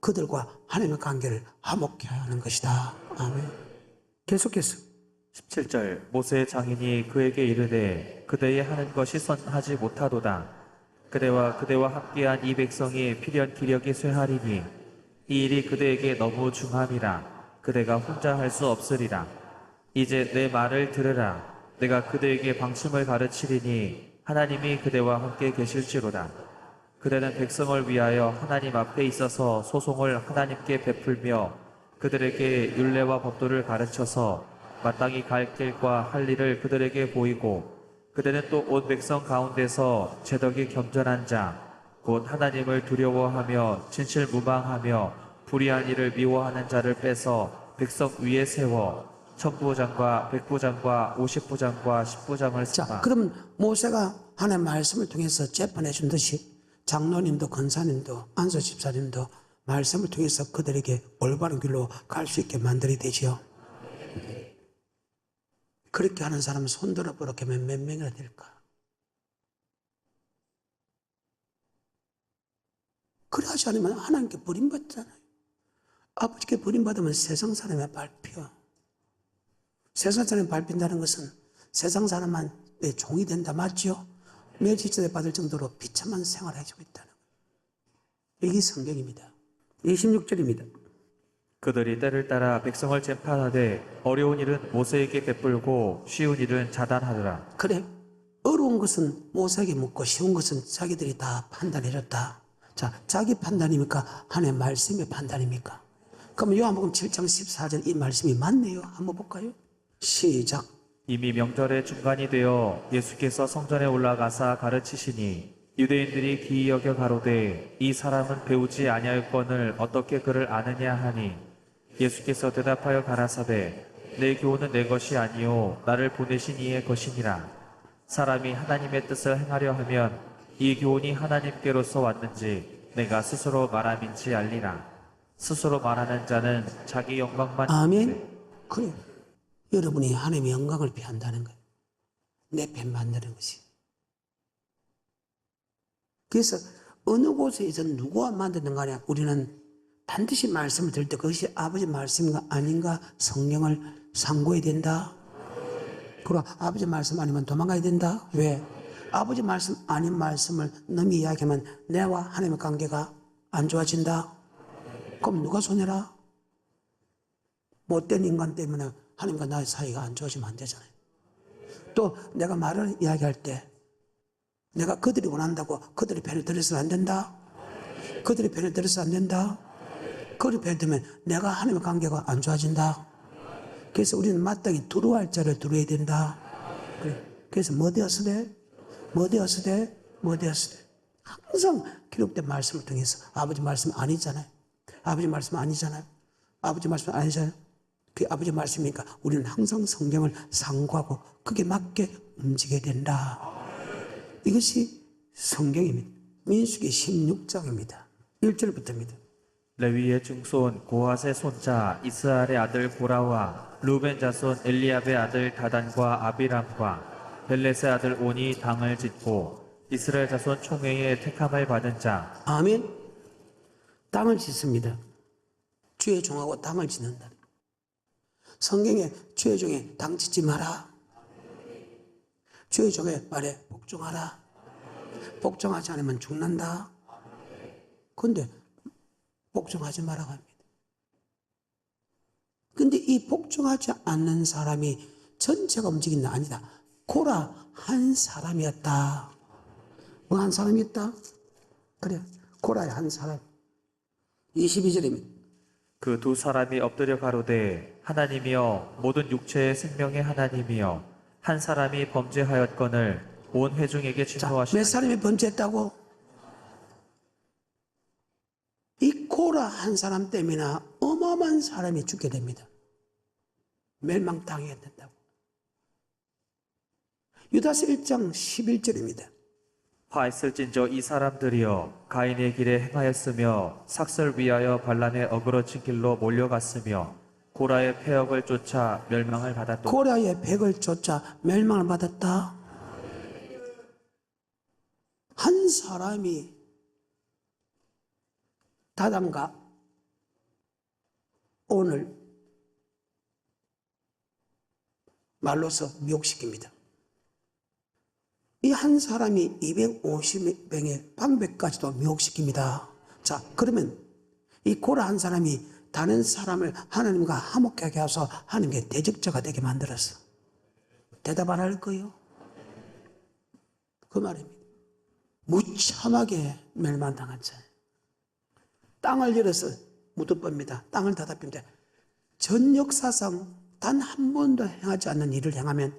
그들과 하나님의 관계를 화목케 하는 것이다. 아멘. 계속해서 17절 모세의 장인이 그에게 이르되 그대의 하는 것이 선하지 못하도다. 그대와 함께한 이 백성이 필연 기력이 쇠하리니 이 일이 그대에게 너무 중함이라. 그대가 혼자 할 수 없으리라. 이제 내 말을 들으라. 내가 그대에게 방침을 가르치리니 하나님이 그대와 함께 계실지로다. 그대는 백성을 위하여 하나님 앞에 있어서 소송을 하나님께 베풀며 그들에게 율례와 법도를 가르쳐서 마땅히 갈 길과 할 일을 그들에게 보이고 그대는 또 온 백성 가운데서 제덕이 겸전한 자 곧 하나님을 두려워하며 진실무방하며 불의한 일을 미워하는 자를 빼서 백성 위에 세워 천부장과 백부장과 50부장과 10부장을 자, 삼아 그러면 모세가 하나님의 말씀을 통해서 재판해 준 듯이 장로님도 권사님도 안수 집사님도 말씀을 통해서 그들에게 올바른 길로 갈 수 있게 만들어야 되지요. 그렇게 하는 사람 손들어 보라고 하면 몇 명이나 될까? 그러하지 않으면 하나님께 버림받잖아요. 아버지께 버림받으면 세상 사람의 밟혀. 세상 사람이 밟힌다는 것은 세상 사람만 내 종이 된다 맞죠? 멸치죄 받을 정도로 비참한 생활을 해주고 있다는 거예요. 이게 성경입니다. 26절입니다. 그들이 때를 따라 백성을 재판하되 어려운 일은 모세에게 베풀고 쉬운 일은 자단하더라. 그래, 어려운 것은 모세에게 묻고 쉬운 것은 자기들이 다 판단해줬다. 자, 자기 판단입니까? 하나님의 말씀의 판단입니까? 그럼 요한복음 7장 14절 이 말씀이 맞네요. 한번 볼까요? 시작. 이미 명절의 중간이 되어 예수께서 성전에 올라가사 가르치시니 유대인들이 기이 여겨 가로되 이 사람은 배우지 아니하였거늘 어떻게 그를 아느냐 하니 예수께서 대답하여 가라사대 내 교훈은 내 것이 아니요 나를 보내신 이의 것이니라. 사람이 하나님의 뜻을 행하려 하면 이 교훈이 하나님께로서 왔는지 내가 스스로 말함인지 알리라. 스스로 말하는 자는 자기 영광만 아멘. 그래. 여러분이 하나님의 영광을 피한다는 거예요. 내 편 만드는 것이. 그래서 어느 곳에서 누구와 만드는 간에 우리는 반드시 말씀을 들을 때 그것이 아버지 말씀인가 아닌가 성경을 상고해야 된다. 그리고 아버지 말씀 아니면 도망가야 된다. 왜? 아버지 말씀 아닌 말씀을 너무 이야기하면 내와 하나님의 관계가 안 좋아진다. 그럼 누가 손해라? 못된 인간 때문에 하나님과 나의 사이가 안 좋아지면 안 되잖아요. 또 내가 말을 이야기할 때 내가 그들이 원한다고 그들의 편을 들어서는 안 된다. 그들의 편을 들어서는 안 된다. 그들의 편을 들면 내가 하나님의 관계가 안 좋아진다. 그래서 우리는 마땅히 두려워할 자를 두려워야 된다. 그래서 뭐 되었으되? 뭐 되었으되? 뭐 되었으되? 항상 기록된 말씀을 통해서 아버지 말씀 아니잖아요. 아버지 말씀 아니잖아요. 아버지 말씀 아니잖아요. 그게 아버지 말씀이니까 우리는 항상 성경을 상고하고 그게 맞게 움직여야 된다. 이것이 성경입니다. 민수기 16장입니다. 1절부터입니다. 레위의 증손 고핫의 손자 이스라엘의 아들 고라와 루벤 자손 엘리압의 아들 다단과 아비람과 벨렛의 아들 온이 당을 짓고 이스라엘 자손 총회의 택함을 받은 자 아멘. 땅을 짓습니다. 주의 종하고 땅을 짓는다. 성경에 주의 종에 당 짓지 마라. 주의 종의 말에 복종하라. 복종하지 않으면 죽는다. 그런데 복종하지 말라고 합니다. 근데 이 복종하지 않는 사람이 전체가 움직인다 아니다. 고라 한 사람이었다. 뭐 한 사람이었다? 그래, 고라의 한 사람. 22절입니다. 그 두 사람이 엎드려 가로되 하나님이여 모든 육체의 생명의 하나님이여 한 사람이 범죄하였거늘 온 회중에게 자, 진노하시나니 몇 사람이 범죄했다고? 이 고라 한 사람 때문에 어마어마한 사람이 죽게 됩니다. 멸망당하게 된다고. 유다서 1장 11절입니다. 화했을진저 이 사람들이여 가인의 길에 행하였으며 삭설 위하여 발람의 어그러진 길로 몰려갔으며 고라의 폐역을 쫓아 멸망을 받았도다. 고라의 백을 쫓아 멸망을 받았다. 한 사람이 다단과 오늘 말로서 미혹시킵니다. 이 한 사람이 250명의 방백까지도 미혹시킵니다. 자, 그러면 이 고라 한 사람이 다른 사람을 하나님과 화목하게 해서 하나님께 대적자가 되게 만들었어. 대답 안 할 거예요? 그 말입니다. 무참하게 멸망당한 자. 땅을 열어서 무덤법입니다. 땅을 닫아봅니다. 전 역사상 단 한 번도 행하지 않는 일을 행하면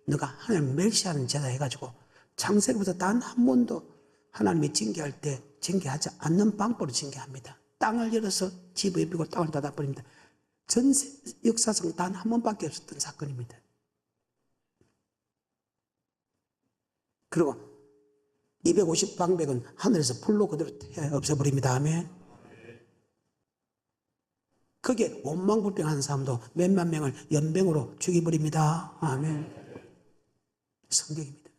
너가 하나님을 멸시하는 자다 해가지고 창세기부터 단 한 번도 하나님이 징계할 때 징계하지 않는 방법으로 징계합니다. 땅을 열어서 집을 비고 땅을 닫아버립니다. 전 역사상 단 한 번밖에 없었던 사건입니다. 그리고 250방백은 하늘에서 불로 그대로 없애버립니다. 아멘. 거기에 원망불평하는 사람도 몇만 명을 연병으로 죽여버립니다. 아멘. 성경입니다.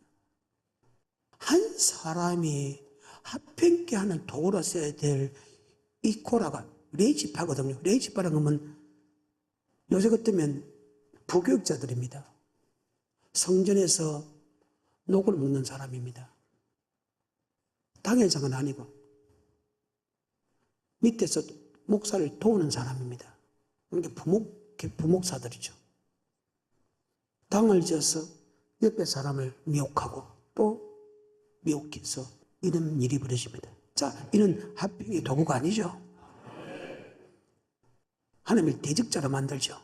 한 사람이 합평케 하는 도구로 써야 될 이 코라가 레이지파거든요. 레이지파라는 건 요새 같으면 부교육자들입니다. 성전에서 녹을 먹는 사람입니다. 당회장은 아니고 밑에서 목사를 도우는 사람입니다. 그러니까 부목사들이죠. 당을 지어서 옆에 사람을 미혹하고 또 미혹해서 이런 일이 벌어집니다. 자, 이는 합평의 도구가 아니죠. 하나님을 대적자로 만들죠.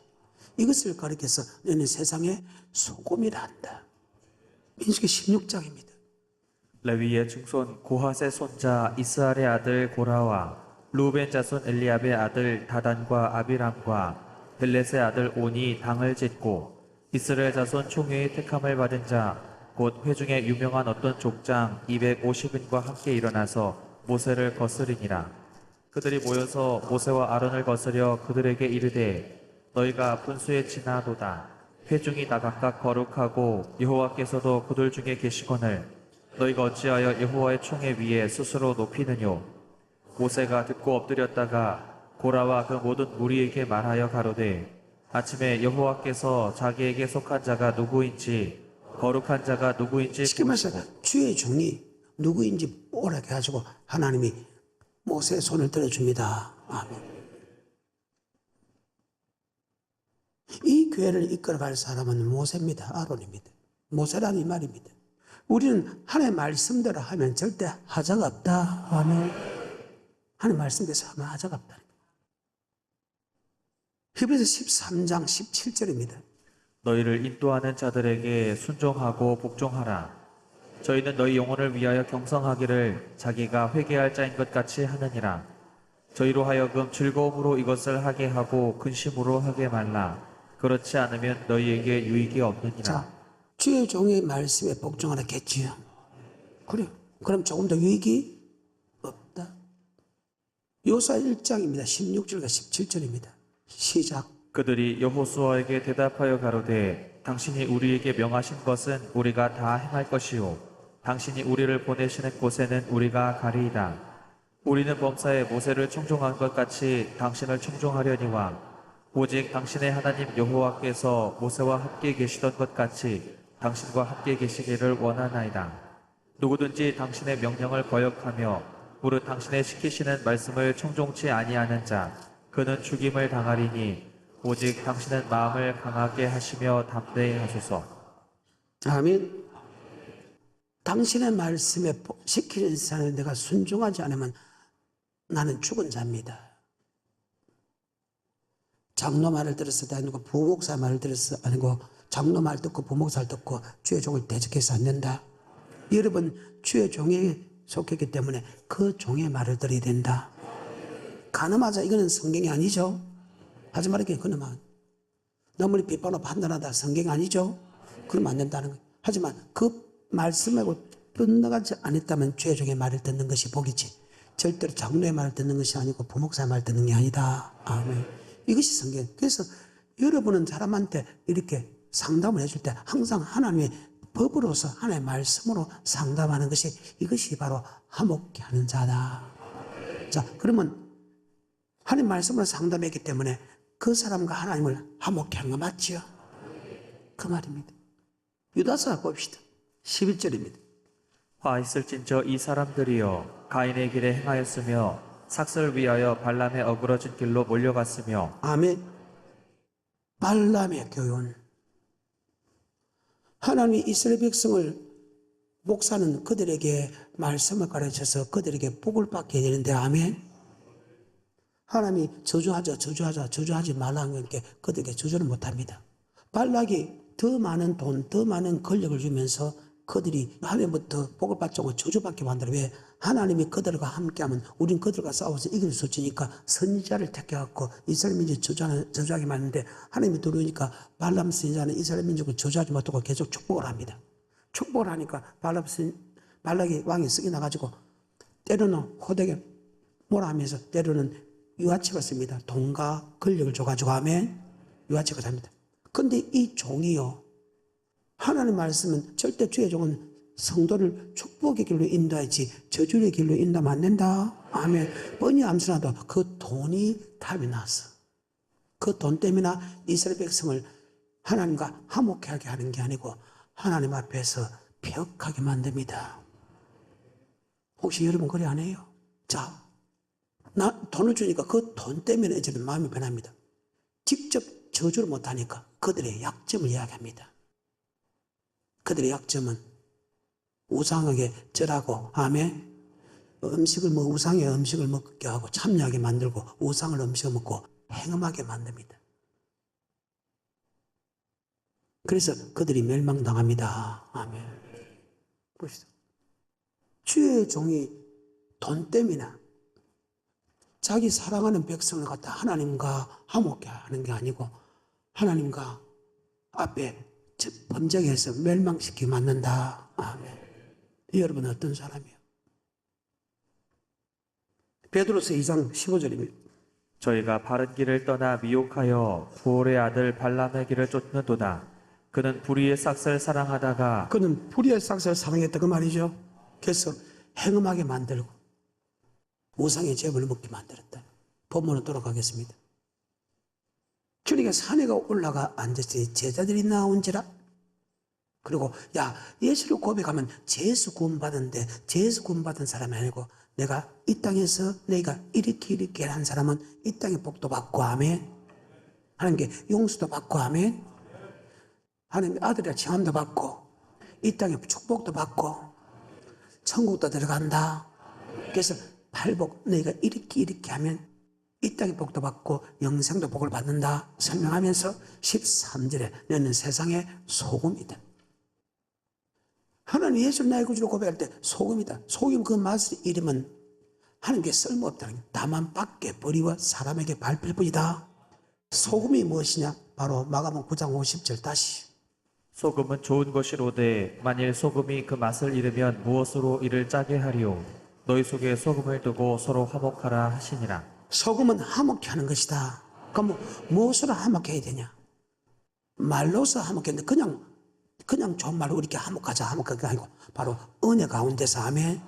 이것을 가리켜서 너는 세상의 소금이라 한다. 민수기 16장입니다. 레위의 증손 고핫의 손자 이스라엘의 아들 고라와 루벤 자손 엘리압의 아들 다단과 아비람과 벨렛의 아들 온이 당을 짓고 이스라엘 자손 총회의 택함을 받은 자 곧 회중에 유명한 어떤 족장 250인과 함께 일어나서 모세를 거스리니라. 그들이 모여서 모세와 아론을 거스려 그들에게 이르되 너희가 분수에 지나도다. 회중이 다 각각 거룩하고 여호와께서도 그들 중에 계시거늘 너희가 어찌하여 여호와의 총회 위에 스스로 높이느뇨. 모세가 듣고 엎드렸다가 고라와 그 모든 무리에게 말하여 가로되 아침에 여호와께서 자기에게 속한 자가 누구인지 거룩한 자가 누구인지 쉽게 말해서 주의 종이 누구인지 오라게 해가지고 하나님이 모세의 손을 들어줍니다. 아멘. 이 교회를 이끌어갈 사람은 모세입니다. 아론입니다. 모세라는 이 말입니다. 우리는 하나님의 말씀대로 하면 절대 하자가 없다. 아멘. 하나님의 말씀대로 하면 하자가 없다. 히브리서 13장 17절입니다. 너희를 인도하는 자들에게 순종하고 복종하라. 저희는 너희 영혼을 위하여 경성하기를 자기가 회개할 자인 것 같이 하느니라. 저희로 하여금 즐거움으로 이것을 하게 하고 근심으로 하게 말라. 그렇지 않으면 너희에게 유익이 없느니라. 자, 주의 종의 말씀에 복종하라 했지요. 그래. 그럼 조금 더 유익이 없다. 요사 1장입니다. 16절과 17절입니다. 시작. 그들이 여호수아에게 대답하여 가로되 당신이 우리에게 명하신 것은 우리가 다 행할 것이요 당신이 우리를 보내시는 곳에는 우리가 가리이다. 우리는 범사에 모세를 청종한 것 같이 당신을 청종하려니와 오직 당신의 하나님 여호와께서 모세와 함께 계시던 것 같이 당신과 함께 계시기를 원하나이다. 누구든지 당신의 명령을 거역하며 무릇 당신의 시키시는 말씀을 청종치 아니하는 자 그는 죽임을 당하리니 오직 당신은 마음을 강하게 하시며 담대히 하소서. 아멘. 당신의 말씀에 시키는 사람을 내가 순종하지 않으면 나는 죽은 자입니다. 장로 말을 들어서 아니고 부목사 말을 들어서 아니고 장로 말 듣고 부목사를 듣고 주의 종을 대적해서 안 된다. 여러분 주의 종에 속했기 때문에 그 종의 말을 들어야 된다. 가늠하자 이거는 성경이 아니죠. 하지 말게 그놈아. 너무나 비판하고 판단하다 성경이 아니죠. 그러면 안 된다는 거예요. 하지만 그 말씀하고 끝나가지 않았다면 주의 종의 말을 듣는 것이 복이지. 절대로 장로의 말을 듣는 것이 아니고 부목사의 말을 듣는 게 아니다. 아멘. 이것이 성경. 그래서 여러분은 사람한테 이렇게 상담을 해줄 때 항상 하나님의 법으로서 하나님의 말씀으로 상담하는 것이 이것이 바로 화목케 하는 자다. 자, 그러면 하나님 말씀으로 상담했기 때문에 그 사람과 하나님을 화목케 하는 거 맞지요? 그 말입니다. 유다서 봅시다. 11절입니다. 화 있을진저 이 사람들이여 가인의 길에 행하였으며 삭설 위하여 발람의 어그러진 길로 몰려갔으며 아멘. 발람의 교훈. 하나님이 이스라엘 백성을 목사는 그들에게 말씀을 가르쳐서 그들에게 복을 받게 되는데 아멘. 하나님이 저주하지 말라는 게 그들에게 저주를 못합니다. 발락이 더 많은 돈, 더 많은 권력을 주면서 그들이 하나님부터 복을 받지 않고 저주받게 만들어. 왜? 하나님이 그들과 함께하면 우린 그들과 싸워서 이길 수 있으니까 선지자를 택해갖고 이스라엘 민족을 저주하게 만드는데 하나님이 들어오니까 발람 선지자는 이스라엘 민족을 저주하지 못하고 계속 축복을 합니다. 축복을 하니까 발락이 왕이 쓰기 나가지고 때로는 호되게 뭐라 하면서 때로는 유아책을 씁니다. 돈과 권력을 줘가지고 하면 유아책을 합니다. 근데 이 종이요, 하나님 말씀은 절대 주의 종은 성도를 축복의 길로 인도하지 저주의 길로 인도하면 안 된다. 아멘. 뻔히 암수나도 그 돈이 탑이 났어. 그 돈 때문에 이스라엘 백성을 하나님과 화목하게 하는 게 아니고 하나님 앞에서 벽하게 만듭니다. 혹시 여러분 그래 안 해요? 자, 나 돈을 주니까 그 돈 때문에 이제 마음이 변합니다. 직접 저주를 못하니까 그들의 약점을 이야기합니다. 그들의 약점은 우상에게 절하고, 아멘. 우상의 음식을 먹게 하고 참여하게 만들고 우상을 음식을 먹고 행음하게 만듭니다. 그래서 그들이 멸망당합니다. 아멘. 보시죠. 주의 종이 돈 때문에 자기 사랑하는 백성을 갖다 하나님과 화목해 하는 게 아니고 하나님과 앞에 범죄해서 멸망시키게 만든다. 아멘. 여러분은 어떤 사람이에요? 베드로서 2장 15절입니다. 저희가 바른 길을 떠나 미혹하여 부올의 아들 발람의 길을 쫓는도다. 그는 불의의 싹을 사랑하다가 그는 불의의 싹을 사랑했다 그 말이죠. 그래서 행음하게 만들고 우상의 제물을 먹게 만들었다. 본문으로 돌아가겠습니다. 그러니까 산에 올라가 앉았더니 제자들이 나온지라. 그리고 야, 예수를 고백하면 죄수 구원받은데 죄수 구원받은 사람이 아니고 내가 이 땅에서 내가 이렇게 한 사람은 이 땅의 복도 받고 아멘. 하나님께 용서도 받고 아멘. 하나님의 아들이라 칭함도 받고 이 땅의 축복도 받고 천국도 들어간다. 그래서 팔복 너희가 이렇게 하면 이 땅의 복도 받고 영생도 복을 받는다 설명하면서 13절에 너는 세상의 소금이다. 하나님 예수를 나의 구주로 고백할 때 소금이다. 소금 그 맛의 이름은 하나님께 쓸모없다는 게 다만 밖에 버리워 사람에게 밟힐 뿐이다. 소금이 무엇이냐? 바로 마가복음 9장 50절 다시. 소금은 좋은 것이로되 만일 소금이 그 맛을 잃으면 무엇으로 이를 짜게 하리요. 너희 속에 소금을 두고 서로 화목하라 하시니라. 소금은 화목케 하는 것이다. 그럼 무엇으로 화목해야 되냐? 말로서 화목했는데 그냥 좋은 말로 이렇게 화목하자 게 아니고 바로 은혜 가운데서 아멘.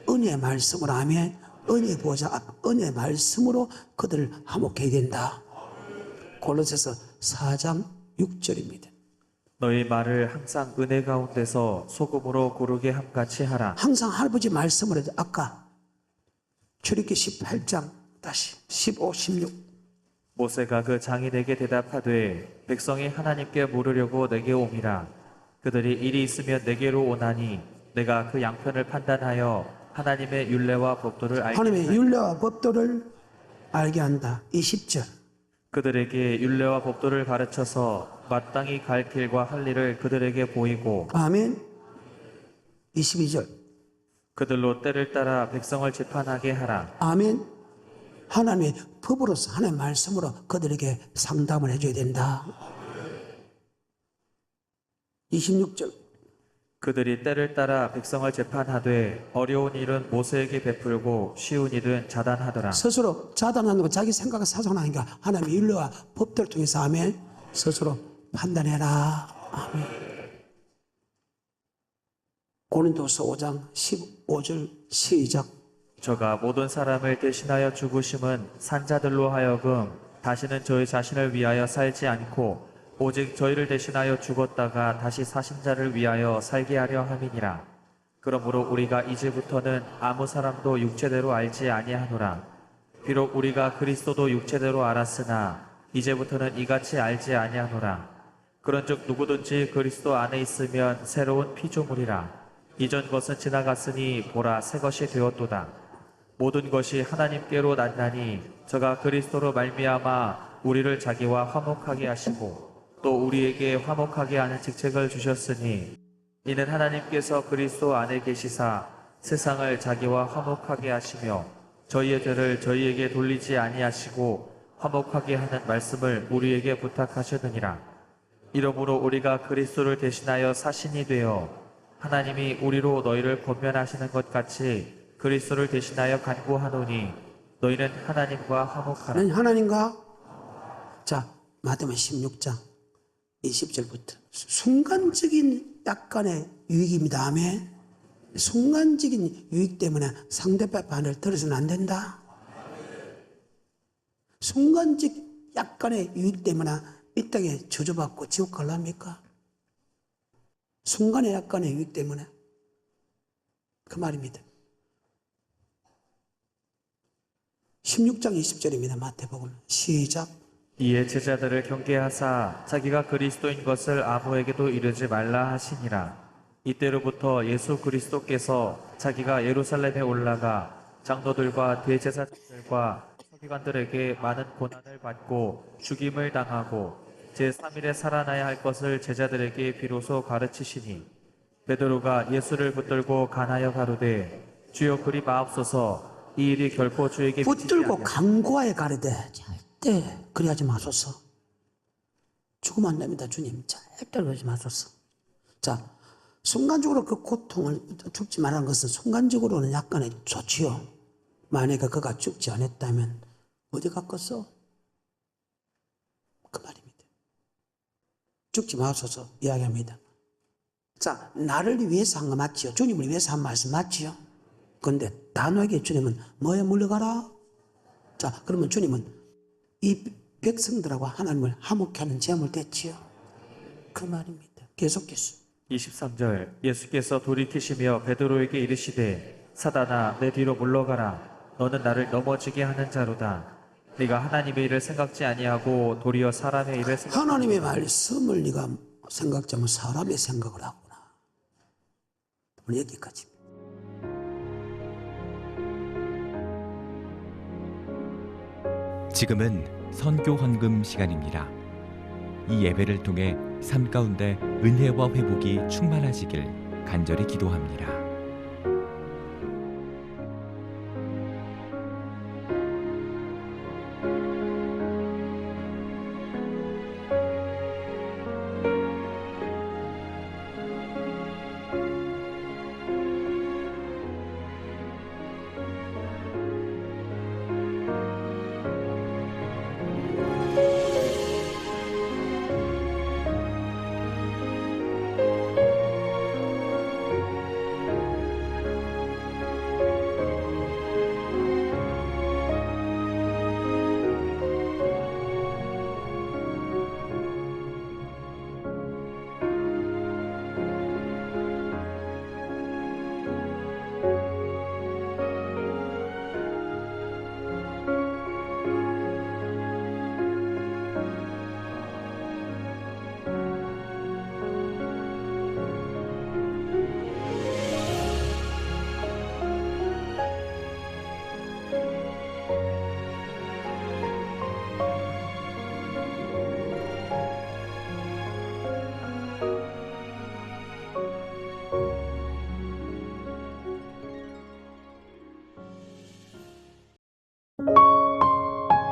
은혜의 말씀으로 아멘. 은혜의 보좌 은혜의 말씀으로 그들을 화목해야 된다. 골로새서 4장 6절입니다. 너희 말을 항상 은혜 가운데서 소금으로 고르게 함같이 하라. 항상 할아버지 말씀으로 아까 출애굽기 18장 다시 15, 16 모세가 그 장인에게 대답하되 백성이 하나님께 물으려고 내게 옴이라. 그들이 일이 있으면 내게로 오나니 내가 그 양편을 판단하여 하나님의 율례와 법도를 알게 하나님의 하나니. 율례와 법도를 알게 한다. 20절 그들에게 율례와 법도를 가르쳐서 마땅히 갈 길과 할 일을 그들에게 보이고 아멘. 22절 그들로 때를 따라 백성을 재판하게 하라. 아멘. 하나님의 법으로서 하나님의 말씀으로 그들에게 상담을 해줘야 된다. 26절 그들이 때를 따라 백성을 재판하되 어려운 일은 모세에게 베풀고 쉬운 일은 자단하더라. 스스로 자단하는 거 자기 생각을 사정하니까 하나님의 율례와 법도를 통해서 아멘. 스스로 판단해라. 아멘. 고린도서 5장 15절 시작. 저가 모든 사람을 대신하여 죽으심은 산자들로 하여금 다시는 저희 자신을 위하여 살지 않고 오직 저희를 대신하여 죽었다가 다시 사신 자를 위하여 살게 하려 함이니라. 그러므로 우리가 이제부터는 아무 사람도 육체대로 알지 아니하노라. 비록 우리가 그리스도도 육체대로 알았으나 이제부터는 이같이 알지 아니하노라. 그런즉 누구든지 그리스도 안에 있으면 새로운 피조물이라. 이전 것은 지나갔으니 보라 새 것이 되었도다. 모든 것이 하나님께로 났나니 저가 그리스도로 말미암아 우리를 자기와 화목하게 하시고 또 우리에게 화목하게 하는 직책을 주셨으니 이는 하나님께서 그리스도 안에 계시사 세상을 자기와 화목하게 하시며 저희의 죄를 저희에게 돌리지 아니하시고 화목하게 하는 말씀을 우리에게 부탁하셨느니라. 이러므로 우리가 그리스도를 대신하여 사신이 되어 하나님이 우리로 너희를 권면하시는 것 같이 그리스도를 대신하여 간구하노니 너희는 하나님과 화목하라. 하나님과 자 마태복음 16장 20절부터 순간적인 약간의 유익입니다. 아멘. 순간적인 유익 때문에 상대방 반을 들어서는 안 된다. 순간적 약간의 유익 때문에 이 땅에 저주받고 지옥 갈랍니까? 순간의 약간의 유익 때문에 그 말입니다. 16장 20절입니다. 마태복음 시작. 이에 제자들을 경계하사 자기가 그리스도인 것을 아무에게도 이르지 말라 하시니라. 이때로부터 예수 그리스도께서 자기가 예루살렘에 올라가 장로들과 대제사장들과 서기관들에게 많은 고난을 받고 죽임을 당하고 제3일에 살아나야 할 것을 제자들에게 비로소 가르치시니 베드로가 예수를 붙들고 간하여 가로되 주여 그리 마옵소서 이 일이 결코 주에게 미치지 붙들고 아니하리라. 강구하여 가르되 절대 그리하지 마소서. 죽으면 안 됩니다. 주님 절대 그러지 마소서. 자, 순간적으로 그 고통을 죽지 말라는 것은 순간적으로는 약간의 좋지요. 만약에 그가 죽지 않았다면 어디 갔겠어? 그 말입니다. 죽지 마소서 이야기합니다. 자, 나를 위해서 한 거 맞지요? 주님을 위해서 한 말씀 맞지요? 그런데 단호하게 주님은 뭐에 물러가라? 자, 그러면 주님은 이 백성들하고 하나님을 화목케 하는 제목을 댔지요? 그 말입니다. 계속해서 23절 예수께서 돌이키시며 베드로에게 이르시되 사단아 내 뒤로 물러가라. 너는 나를 넘어지게 하는 자로다. 네가 하나님의 일을 생각지 아니하고 도리어 사람의 일을 하나님의 말씀을 네가 생각지 않으면 사람의 생각을 하구나. 오늘 여기까지. 지금은 선교 헌금 시간입니다. 이 예배를 통해 삶 가운데 은혜와 회복이 충만하시길 간절히 기도합니다.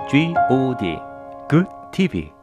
GOD Good TV